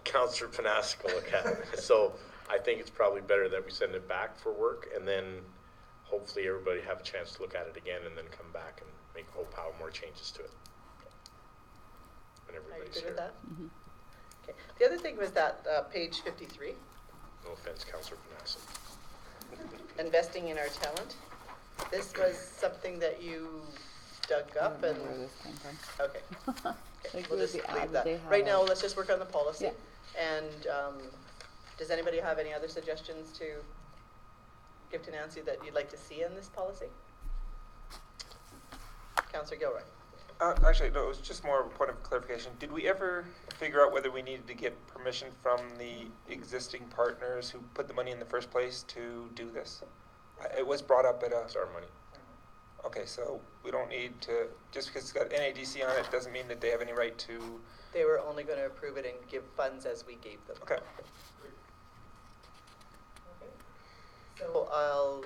S5: Councillor Panasic will look at. So I think it's probably better that we send it back for work, and then hopefully everybody have a chance to look at it again, and then come back and make a whole pile more changes to it. When
S1: Are you
S5: everybody's
S1: good
S5: here.
S1: with that? Okay. The other thing was that page 53,
S5: No offense, Councillor Panasic.
S1: investing in our talent. This was something that you dug
S6: I
S1: up
S6: don't
S1: and,
S6: know where this came from.
S1: okay. Okay,
S6: Like
S1: we'll
S6: it was
S1: just
S6: the
S1: leave
S6: ad
S1: that.
S6: they had
S1: Right now,
S6: out.
S1: let's just work on the policy.
S6: Yeah.
S1: And does anybody have any other suggestions to give to Nancy that you'd like to see in this policy? Councillor Gilroy.
S2: Actually, no, it was just more of a point of clarification. Did we ever figure out whether we needed to get permission from the existing partners who put the money in the first place to do this? It was brought up at a...
S5: It's our money.
S2: Okay, so we don't need to, just because it's got NADC on it, doesn't mean that they have any right to...
S1: They were only going to approve it and give funds as we gave them.
S2: Okay.
S1: So I'll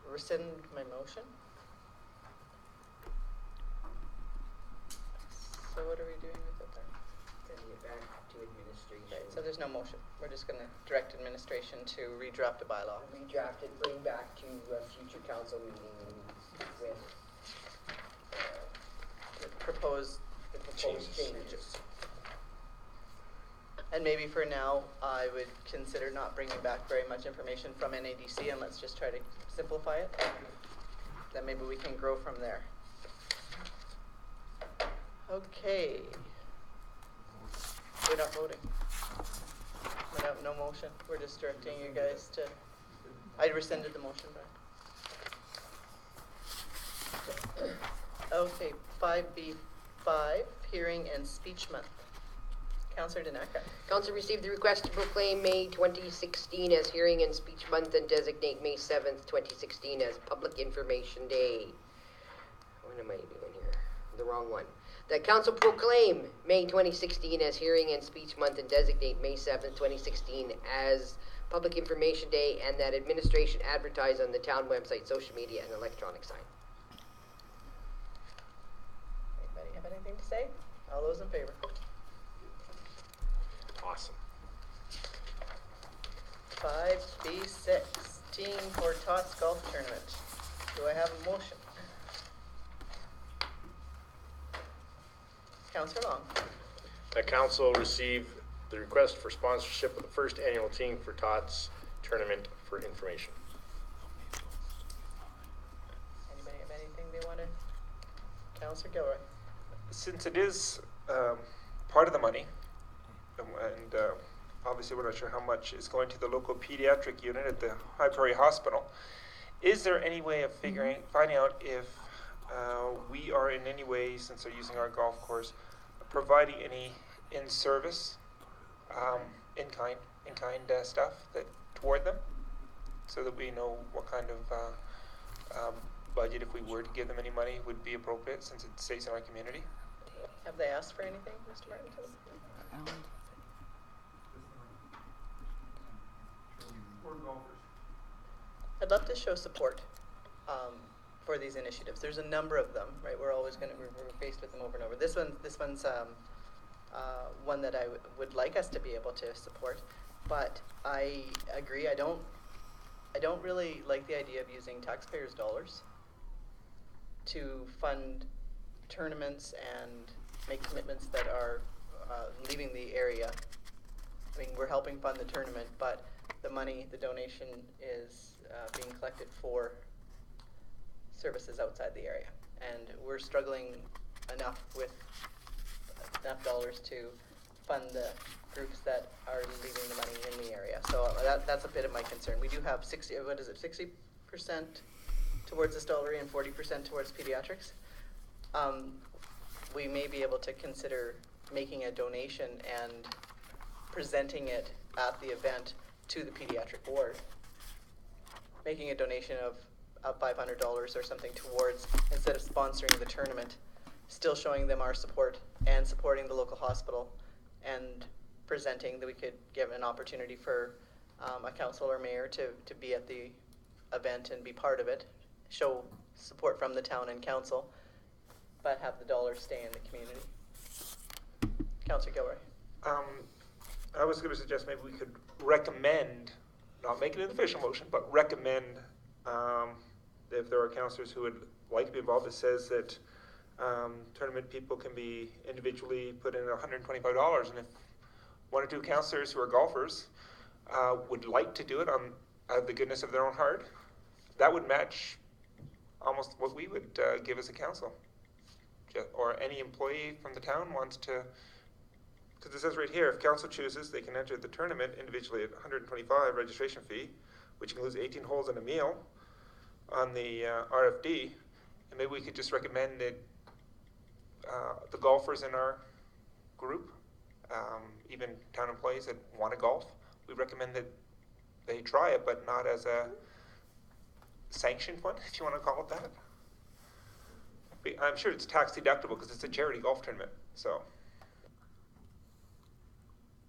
S1: rescind my motion. So what are we doing with it then?
S4: Sending it back to administration.
S1: Right, so there's no motion. We're just going to direct administration to redraft a bylaw.
S4: Redraft it, bring back to a future council meeting with
S1: Propose
S4: the proposed changes.
S1: And maybe for now, I would consider not bringing back very much information from NADC, and let's just try to simplify it. Then maybe we can grow from there. Okay. We're not voting. We have no motion. We're just directing you guys to... I rescinded the motion, Brian. Okay, 5B5, Hearing and Speech Month. Councillor Danaka.
S4: Council received the request to proclaim May 2016 as Hearing and Speech Month and designate May 7th, 2016 as Public Information Day. What am I doing here? The wrong one. That council proclaim May 2016 as Hearing and Speech Month and designate May 7th, 2016 as Public Information Day, and that administration advertise on the town website, social media, and electronic sign.
S1: Anybody have anything to say? All those in favor?
S5: Awesome.
S1: 5B6, Team for Tots Golf Tournament. Do I have a motion? Councillor Long.
S5: The council received the request for sponsorship of the first annual Team for Tots tournament for information.
S1: Anybody have anything they want to? Councillor Gilroy.
S2: Since it is part of the money, and obviously we're not sure how much is going to the local pediatric unit at the High Prairie Hospital, is there any way of finding out if we are in any way, since they're using our golf course, providing any in-service, in-kind stuff that toward them, so that we know what kind of budget, if we were to give them any money, would be appropriate, since it stays in our community?
S1: Have they asked for anything, Mr. Martin? I'd love to show support for these initiatives. There's a number of them, right? We're faced with them over and over. This one's one that I would like us to be able to support, but I agree. I don't really like the idea of using taxpayers' dollars to fund tournaments and make commitments that are leaving the area. I mean, we're helping fund the tournament, but the money, the donation is being collected for services outside the area. And we're struggling enough with enough dollars to fund the groups that are leaving the money in the area. So that's a bit of my concern. We do have 60% towards the Stollery and 40% towards pediatrics. We may be able to consider making a donation and presenting it at the event to the pediatric ward. Making a donation of $500 or something towards, instead of sponsoring the tournament, still showing them our support and supporting the local hospital, and presenting that we could give an opportunity for a council or mayor to be at the event and be part of it, show support from the town and council, but have the dollars stay in the community. Councillor Gilroy.
S2: I was going to suggest maybe we could recommend, not make it an official motion, but recommend if there are councillors who would like to be involved, it says that tournament people can be individually put in $125, and if one or two councillors who are golfers would like to do it out of the goodness of their own heart, that would match almost what we would give as a council. Or any employee from the town wants to, because it says right here, if council chooses, they can enter the tournament individually at $125 registration fee, which includes 18 holes and a meal on the RFD, and maybe we could just recommend that the golfers in our group, even town employees that want to golf, we recommend that they try it, but not as a sanctioned one, if you want to call it that. I'm sure it's tax deductible because it's a charity golf tournament, so.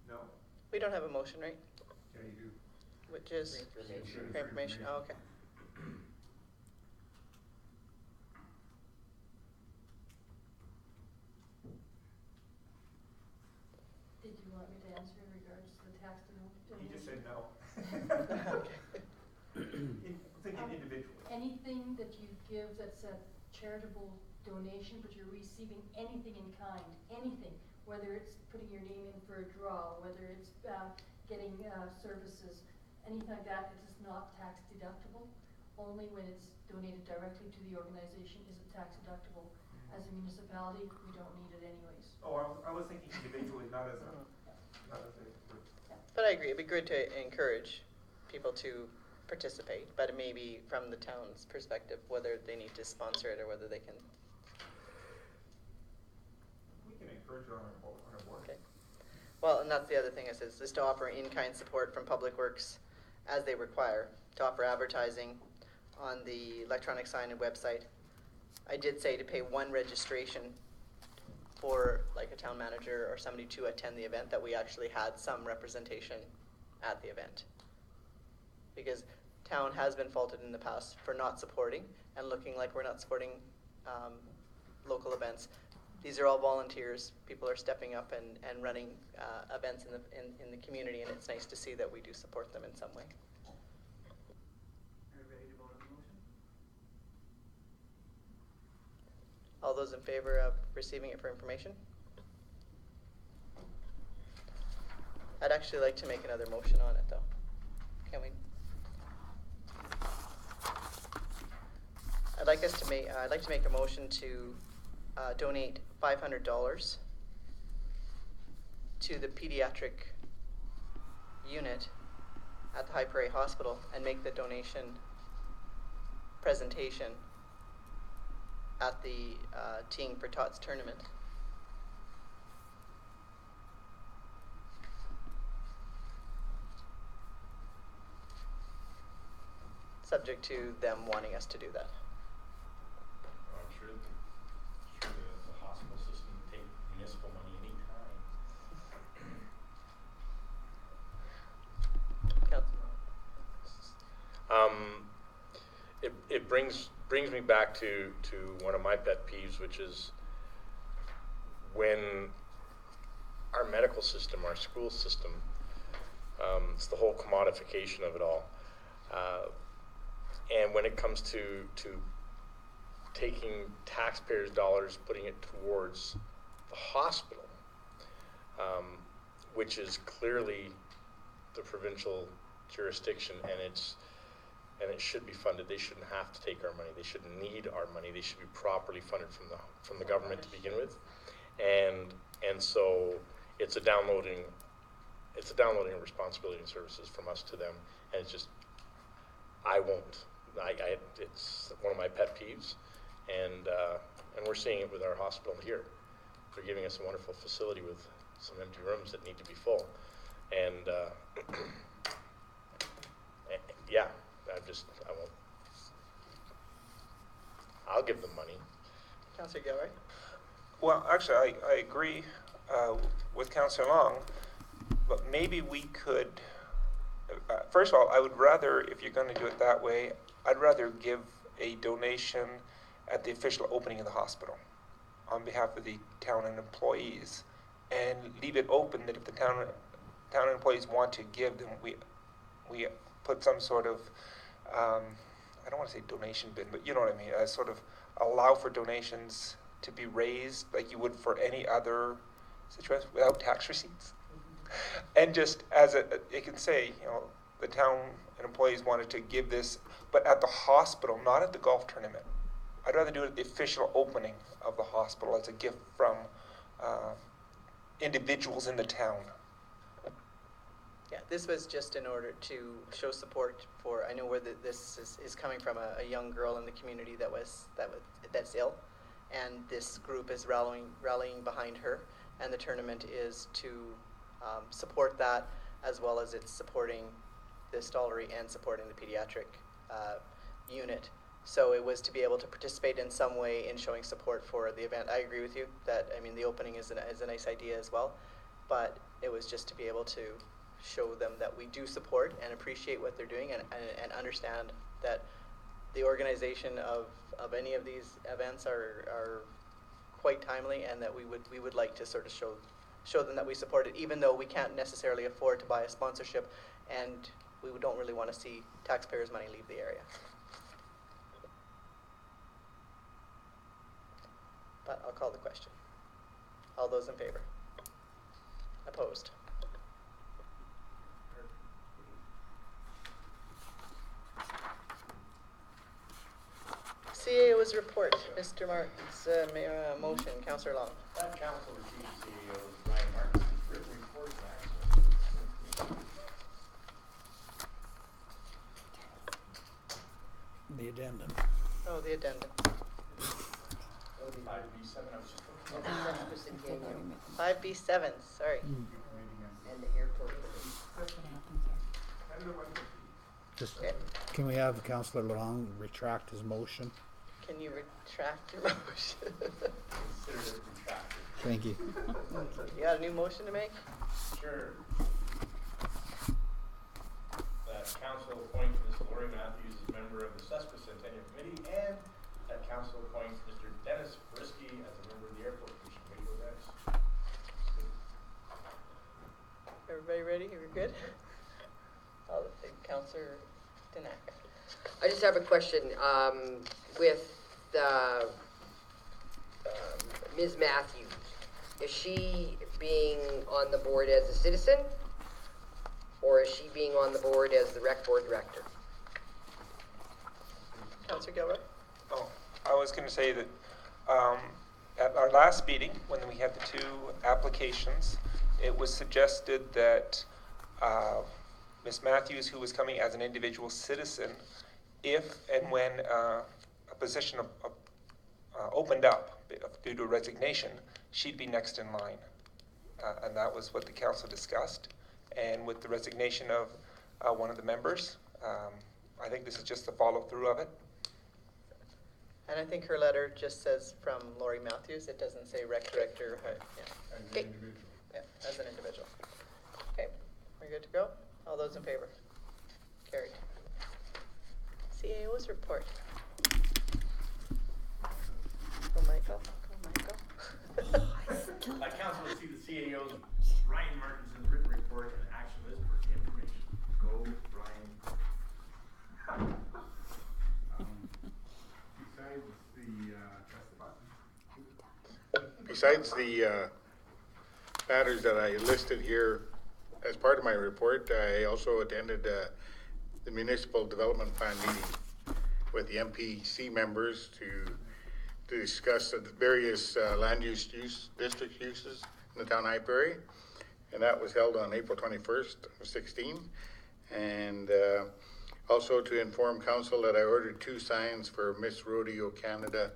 S2: No.
S1: We don't have a motion, right?
S2: Yeah, you do.
S1: Which is? For information, oh, okay.
S8: Did you want me to answer in regards to the tax donation?
S2: You just said no. Thinking individually.
S8: Anything that you give that's a charitable donation, but you're receiving anything in kind, anything, whether it's putting your name in for a draw, whether it's getting services, anything like that, it is not tax deductible. Only when it's donated directly to the organization is it tax deductible. As a municipality, we don't need it anyways.
S2: Oh, I was thinking individually, not as a group.
S1: But I agree, it'd be good to encourage people to participate, but it may be from the town's perspective, whether they need to sponsor it or whether they can.
S2: We can encourage it on our board.
S1: Okay. Well, and that's the other thing I said, is to offer in-kind support from Public Works as they require, to offer advertising on the electronic sign and website. I did say to pay one registration for like a town manager or somebody to attend the event, that we actually had some representation at the event. Because town has been faulted in the past for not supporting and looking like we're not supporting local events. These are all volunteers. People are stepping up and running events in the community, and it's nice to see that we do support them in some way.
S9: Are we ready to vote on the motion?
S1: All those in favor of receiving it for information? I'd actually like to make another motion on it, though. Can we? I'd like to make a motion to donate $500 to the pediatric unit at the High Prairie Hospital and make the donation presentation at the Teeing for Tots tournament. Subject to them wanting us to do that.
S5: I'm sure the hospital system can take municipal money anytime. It brings me back to one of my pet peeves, which is when our medical system, our school system, it's the whole commodification of it all. And when it comes to taking taxpayers' dollars, putting it towards the hospital, which is clearly the provincial jurisdiction, and it should be funded. They shouldn't have to take our money. They shouldn't need our money. They should be properly funded from the government to begin with, and so it's a downloading responsibility and services from us to them, and it's just it's one of my pet peeves, and we're seeing it with our hospital here. They're giving us a wonderful facility with some empty rooms that need to be full, and yeah, I won't. I'll give them money.
S1: Councillor Gilroy?
S2: Well, actually, I agree with Councillor Long, but maybe we could, first of all, I would rather, if you're going to do it that way, I'd rather give a donation at the official opening of the hospital on behalf of the town and employees, and leave it open that if the town employees want to give, then we put some sort of, I don't want to say donation bin, but you know what I mean, sort of allow for donations to be raised like you would for any other situation without tax receipts. And just as it can say, the town and employees wanted to give this, but at the hospital, not at the golf tournament. I'd rather do it at the official opening of the hospital as a gift from individuals in the town.
S1: Yeah, this was just in order to show support for, I know where this is coming from, a young girl in the community that's ill, and this group is rallying behind her, and the tournament is to support that, as well as it's supporting the Stollery and supporting the pediatric unit. So it was to be able to participate in some way in showing support for the event. I agree with you that, I mean, the opening is a nice idea as well, but it was just to be able to show them that we do support and appreciate what they're doing, and understand that the organization of any of these events are quite timely, and that we would like to sort of show them that we support it, even though we can't necessarily afford to buy a sponsorship, and we don't really want to see taxpayers' money leave the area. But I'll call the question. All those in favor? Opposed? CAO's report, Mr. Martin's motion, Councillor Long.
S9: That council received CAO's Ryan Martin's written report back.
S7: The addendum.
S1: Oh, the addendum.
S9: 5B7, I was just looking.
S1: 5B7, sorry.
S4: And the airport.
S7: Just,
S1: Okay.
S7: can we have Councillor Long retract his motion?
S1: Can you retract your motion?
S9: Consider it retracted.
S7: Thank you.
S1: You got a new motion to make?
S9: Sure. That council appoint Ms. Lori Matthews as member of the Sesquicentennial Committee, and that council appoint Mr. Dennis Brisky as a member of the Airport Commission. Ready to go, Dennis?
S1: Everybody ready? We're good? Councillor Danak.
S4: I just have a question, with, Ms. Matthews. Is she being on the board as a citizen, or is she being on the board as the rec board director?
S1: Councillor Gilroy?
S2: Oh, I was going to say that at our last meeting, when we had the two applications, it was suggested that Ms. Matthews, who was coming as an individual citizen, if and when a position opened up due to resignation, she'd be next in line. And that was what the council discussed. And with the resignation of one of the members, I think this is just the follow-through of it.
S1: And I think her letter just says from Lori Matthews. It doesn't say rec director. Yeah.
S9: As an
S1: Okay.
S9: individual.
S1: Yeah, as an individual. Okay, we're good to go? All those in favor? Carried. CAO's report. Go Michael, go Michael.
S9: Council received the CAO's Ryan Martinson's written report and action list for information. Go, Ryan.
S3: Besides the matters that I listed here as part of my report, I also attended the Municipal Development Plan meeting with the MPC members to discuss the various land use district uses in the town of High Prairie. And that was held on April 21st of 16. And also to inform council that I ordered 2 signs for Miss Rodeo Canada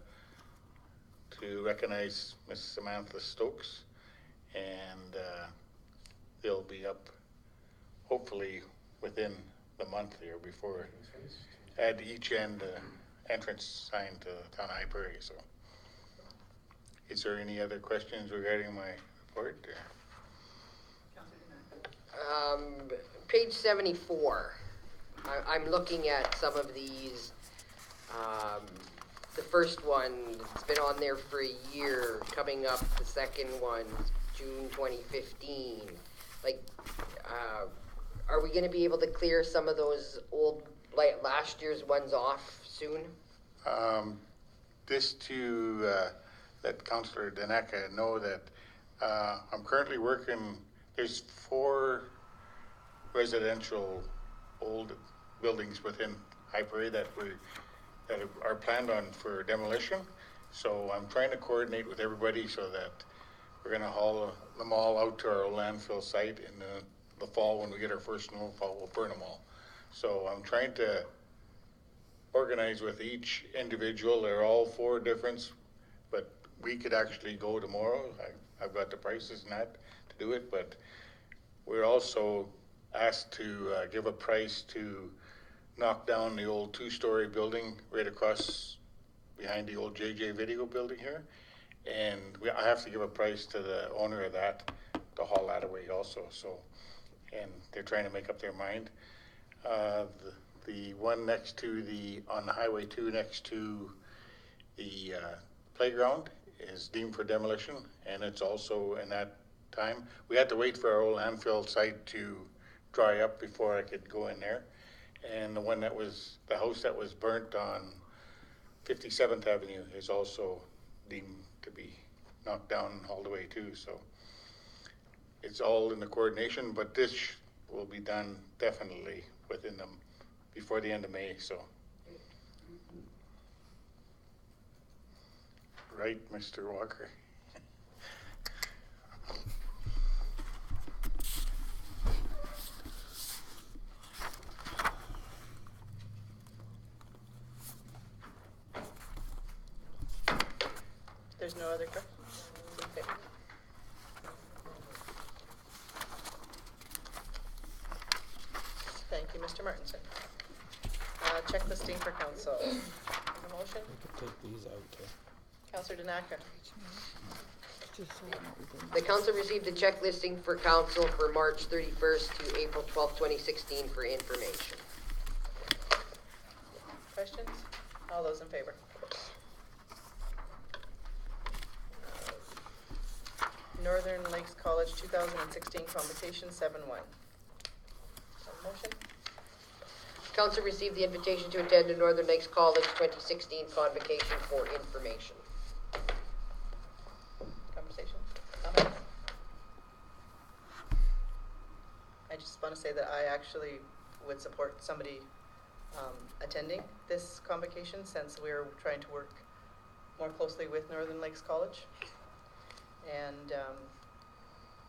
S3: to recognize Miss Samantha Stokes, and they'll be up hopefully within the month here before at each end entrance sign to the town of High Prairie. So, is there any other questions regarding my report?
S4: Page 74. I'm looking at some of these. The first one, it's been on there for a year. Coming up, the second one, June 2015. Like, are we going to be able to clear some of those old, like last year's ones off soon?
S3: Just to let Councillor Daneka know that I'm currently working, there's 4 residential old buildings within High Prairie that are planned on for demolition. So I'm trying to coordinate with everybody so that we're going to haul them all out to our landfill site in the fall. When we get our first snowfall, we'll burn them all. So I'm trying to organize with each individual. They're all 4 different, but we could actually go tomorrow. I've got the prices and that to do it, but we're also asked to give a price to knock down the old two-story building right across behind the old JJ Video building here. And I have to give a price to the owner of that to haul that away also. So, and they're trying to make up their mind. The one next to on the Highway 2 next to the playground is deemed for demolition, and it's also in that time. We had to wait for our old landfill site to dry up before I could go in there. And the house that was burnt on 57th Avenue is also deemed to be knocked down and hauled away too. So it's all in the coordination, but this will be done definitely within them before the end of May. So, right, Mr. Walker?
S1: There's no other questions? Okay. Thank you, Mr. Martinson. Checklisting for council. Is there a motion?
S7: We could take these out too.
S1: Councillor Danaka.
S6: Just so I know what we did.
S4: The council received the check listing for council for March 31st to April 12th, 2016 for information.
S1: Questions? All those in favor? Northern Lakes College 2016 Convocation 7-1. Motion?
S4: Council received the invitation to attend the Northern Lakes College 2016 Convocation for information.
S1: Conversation? Comments? I just want to say that I actually would support somebody attending this convocation, since we're trying to work more closely with Northern Lakes College and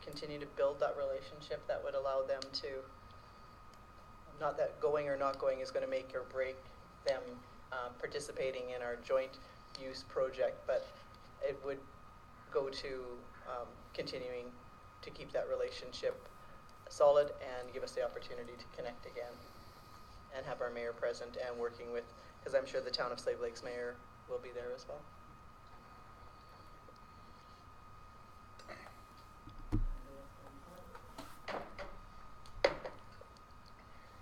S1: continue to build that relationship that would allow them to, not that going or not going is going to make or break them participating in our joint use project, but it would go to continuing to keep that relationship solid and give us the opportunity to connect again and have our mayor present and working with, because I'm sure the town of Slave Lake's mayor will be there as well.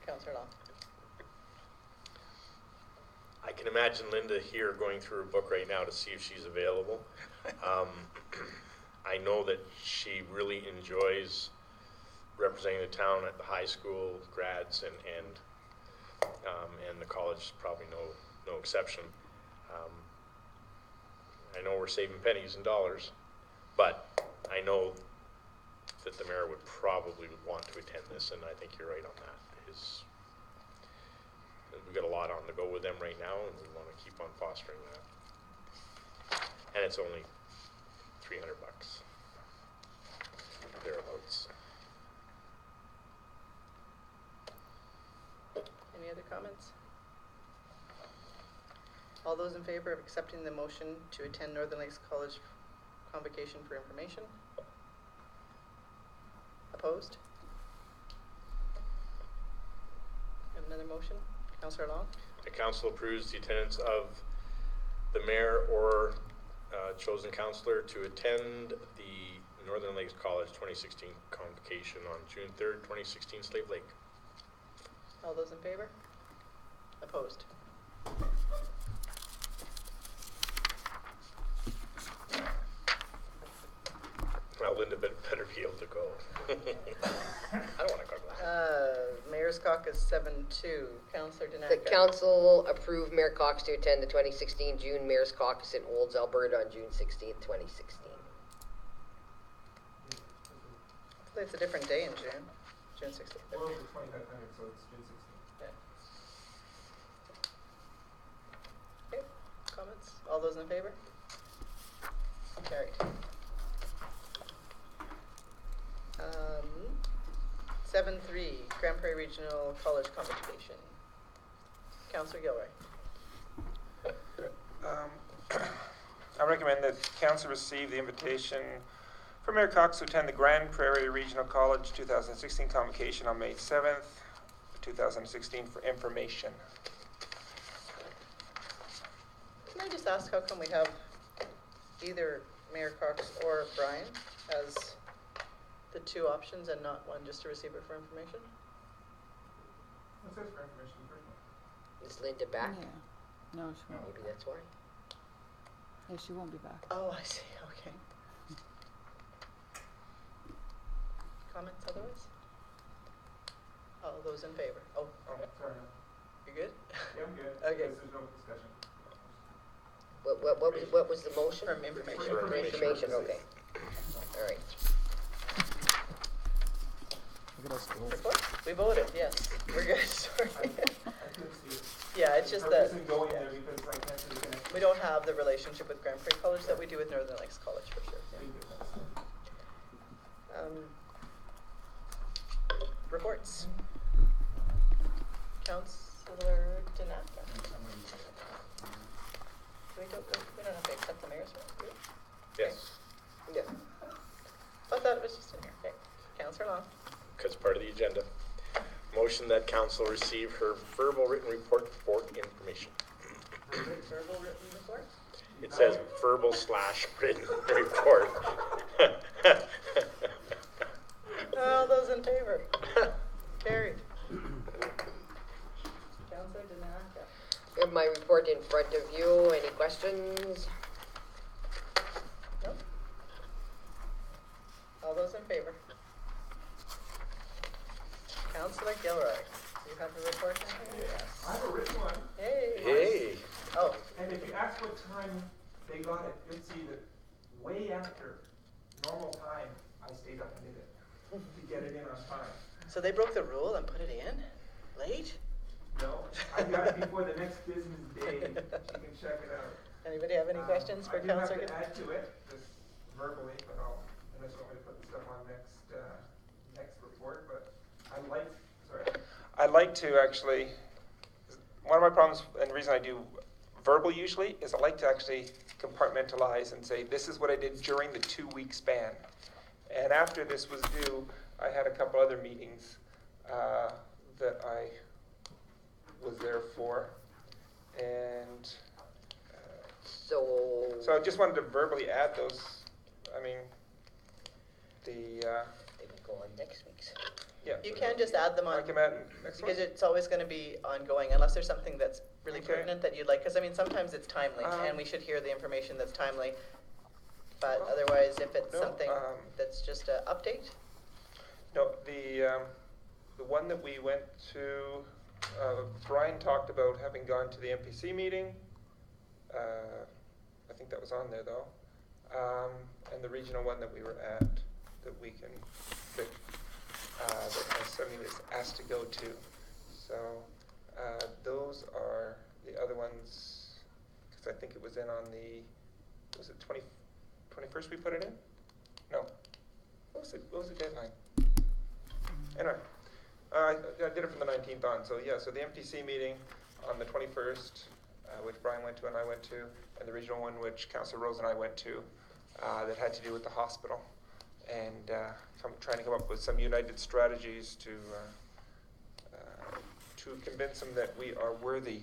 S1: Councillor Long.
S5: I can imagine Linda here going through her book right now to see if she's available. I know that she really enjoys representing the town at the high school grads, and the college is probably no exception. I know we're saving pennies and dollars, but I know that the mayor would probably want to attend this, and I think you're right on that. We've got a lot on the go with them right now, and we want to keep on fostering that. And it's only $300 thereabouts.
S1: Any other comments? All those in favor of accepting the motion to attend Northern Lakes College Convocation for information? Opposed? Have another motion? Councillor Long?
S5: The council approves the attendance of the mayor or chosen councillor to attend the Northern Lakes College 2016 convocation on June 3rd, 2016, Slave Lake.
S1: All those in favor? Opposed?
S5: Well, Linda better be able to go. I don't want to go to that.
S1: Mayor's Caucus 7-2. Councillor Danaka.
S4: The council approved Mayor Cox to attend the 2016 June Mayor's Caucus in Olds, Alberta on June 16th, 2016.
S1: Hopefully it's a different day in June. June 16th.
S2: Well, the 2500, so it's June 16th.
S1: Yeah. Okay. Comments? All those in favor? Carried. 7-3, Grand Prairie Regional College Convocation. Councillor Gilroy.
S2: I recommend that council receive the invitation for Mayor Cox to attend the Grand Prairie Regional College 2016 convocation on May 7th, 2016 for information.
S1: Can I just ask, how come we have either Mayor Cox or Brian as the two options and not one just to receive it for information?
S2: It says for information first.
S4: Is Linda back?
S6: Yeah. No, she won't.
S4: Maybe that's why.
S6: Yeah, she won't be back.
S1: Oh, I see, okay. Comments otherwise? All those in favor? Oh,
S2: Oh, sorry.
S1: you're good?
S2: Yeah, I'm good.
S1: Okay.
S2: There's no discussion.
S4: What was the motion?
S1: From information.
S2: For
S4: For information, okay. All right.
S6: Look at us go.
S1: Report? We voted, yes. We're good, sorry.
S2: I couldn't see it.
S1: Yeah, it's just
S2: I
S1: that
S2: wasn't going there because I can't see the connection.
S1: we don't have the relationship with Grand Prairie College that we do with Northern Lakes College, for sure. Reports. Councillor Tanaka. We don't have to accept the mayor's report, do we?
S5: Yes,
S4: Yeah.
S1: I thought it was just in here. Okay. Councillor Long.
S5: because part of the agenda. Motion that council receive her verbal written report for information.
S1: Verbal written report.
S5: It says verbal / written report.
S1: All those in favor? Carried. Councillor Tanaka.
S4: I have my report in front of you. Any questions?
S1: Nope. All those in favor? Councillor Gilroy, do you have a report in here? Yes.
S2: I have a written one,
S1: Hey.
S5: Hey,
S1: Oh,
S2: and if you ask what time they got it, you'll see that way after normal time, I stayed up and did it to get it in on time.
S1: so they broke the rule and put it in? Late?
S2: No, I got it before the next business day. You can check it out.
S1: Anybody have any questions for
S2: I do have
S1: Councillor?
S2: to add to it, just verbally, but unless you want me to put the stuff on next report, but I'd like to actually, one of my problems, and the reason I do verbal usually, is I like to actually compartmentalize and say, this is what I did during the 2-week span. And after this was due, I had a couple other meetings that I was there for. And
S4: So,
S2: so I just wanted to verbally add those. I mean,
S4: they can go on next week's.
S2: yeah.
S1: You can just add them
S2: I
S1: on,
S2: can add next one.
S1: because it's always gonna be ongoing, unless there's something that's really
S2: Okay.
S1: pertinent that you'd like, because I mean, sometimes it's timely,
S2: Um,
S1: and we should hear the information that's timely. But
S2: Well,
S1: otherwise, if it's
S2: no,
S1: something that's just an update,
S2: No, the one that we went to, Brian talked about having gone to the MPC meeting. I think that was on there though. And the regional one that we were at, that we can, that I suddenly was asked to go to. So, those are the other ones, because I think it was in on the, was it 21st we put it in? No. What was the deadline? Anyway, I did it from the 19th on, so yeah, so the MPC meeting on the 21st, which Brian went to and I went to, and the regional one which Councillor Rose and I went to, that had to do with the hospital, and trying to come up with some united strategies to convince them that we are worthy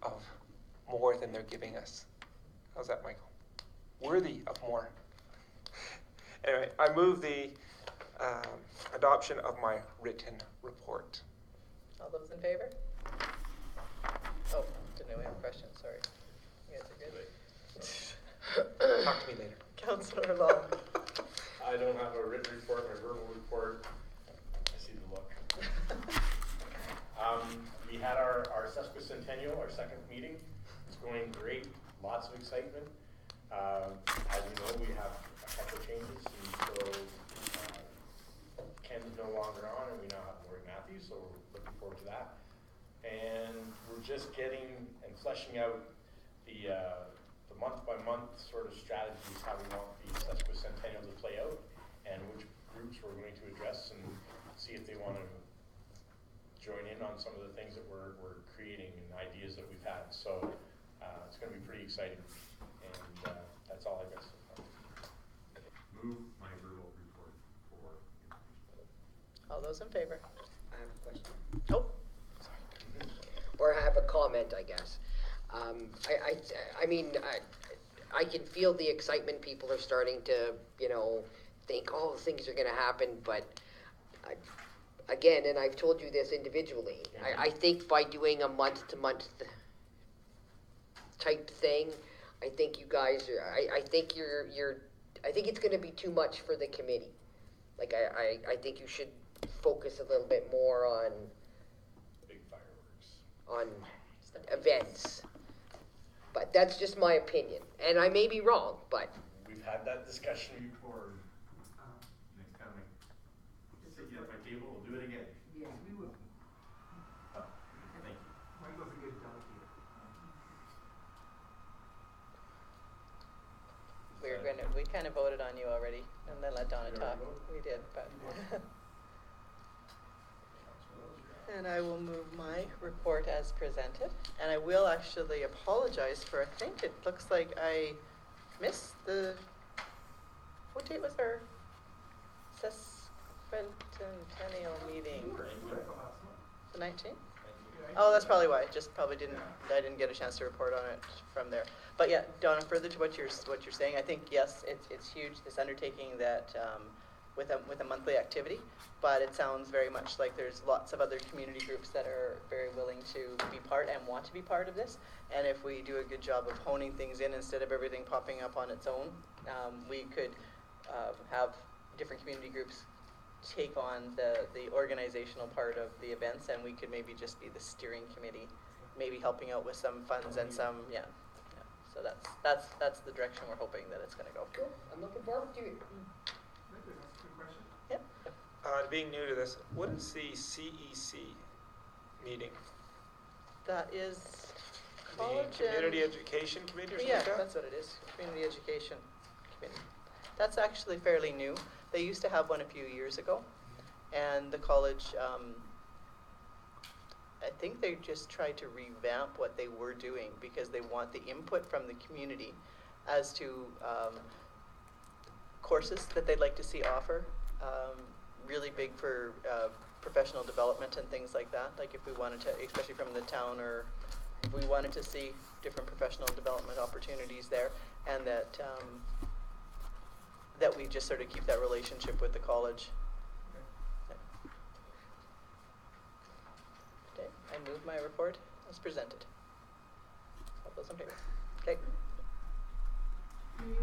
S2: of more than they're giving us. How's that, Michael? Worthy of more. Anyway, I move the adoption of my written report.
S1: all those in favor? Oh, didn't know we have questions, sorry. You guys are good?
S2: Talk to me later.
S1: Councillor Long.
S9: I don't have a written report, my verbal report. I see the look. We had our sesquicentennial, our second meeting. It's going great, lots of excitement. As you know, we have a couple changes, and so Ken's no longer on, and we now have Lori Matthews, so we're looking forward to that. And we're just getting and fleshing out the month-by-month sort of strategies, how we want the sesquicentennial to play out, and which groups we're going to address, and see if they want to join in on some of the things that we're creating and ideas that we've had. So it's going to be pretty exciting. And my verbal report for information.
S1: All those in favor?
S4: I have a question.
S1: Oh,
S4: Or I have a comment, I guess. I mean, I can feel the excitement. People are starting to, you know, think, oh, things are going to happen. But again, and I've told you this individually, I think by doing a month-to-month type thing, I think you guys are, I think I think it's going to be too much for the committee. Like, I think you should focus a little bit more on
S9: Big fireworks.
S4: on events. But that's just my opinion, and I may be wrong, but
S9: We've had that discussion before. Next time I sit you at my table, we'll do it again.
S10: Yes, we will.
S9: Thank you.
S10: Michael's a good delegator.
S1: we kind of voted on you already, and then let Donna
S9: We
S1: talk.
S9: already voted?
S1: We did, but. And I will move my report as presented, and I will actually apologize for, I think it looks like I missed what date was our sesquicentennial meeting? The 19th? Oh, that's probably why. I didn't get a chance to report on it from there. But yeah, Donna, further to what you're saying, I think yes, it's huge, this undertaking that with a monthly activity. But it sounds very much like there's lots of other community groups that are very willing to be part and want to be part of this. And if we do a good job of honing things in instead of everything popping up on its own, we could have different community groups take on the organizational part of the events, and we could maybe just be the steering committee, maybe helping out with some funds and some, yeah. So that's the direction we're hoping that it's going to go.
S4: cool. I'm looking forward to it.
S10: That's a good question.
S1: Yep.
S2: Being new to this, what is the CEC meeting?
S1: That is
S2: The
S1: college
S2: Community
S1: and,
S2: Education Committee or something
S1: yeah,
S2: like that?
S1: that's what it is. Community Education Committee. That's actually fairly new. They used to have one a few years ago, and the college, I think they just tried to revamp what they were doing because they want the input from the community as to courses that they'd like to see offer. Really big for professional development and things like that. Like if we wanted to, especially from the town, or if we wanted to see different professional development opportunities there, and that we just sort of keep that relationship with the college. Okay, I move my report as presented. All those in favor? Okay.
S10: You need to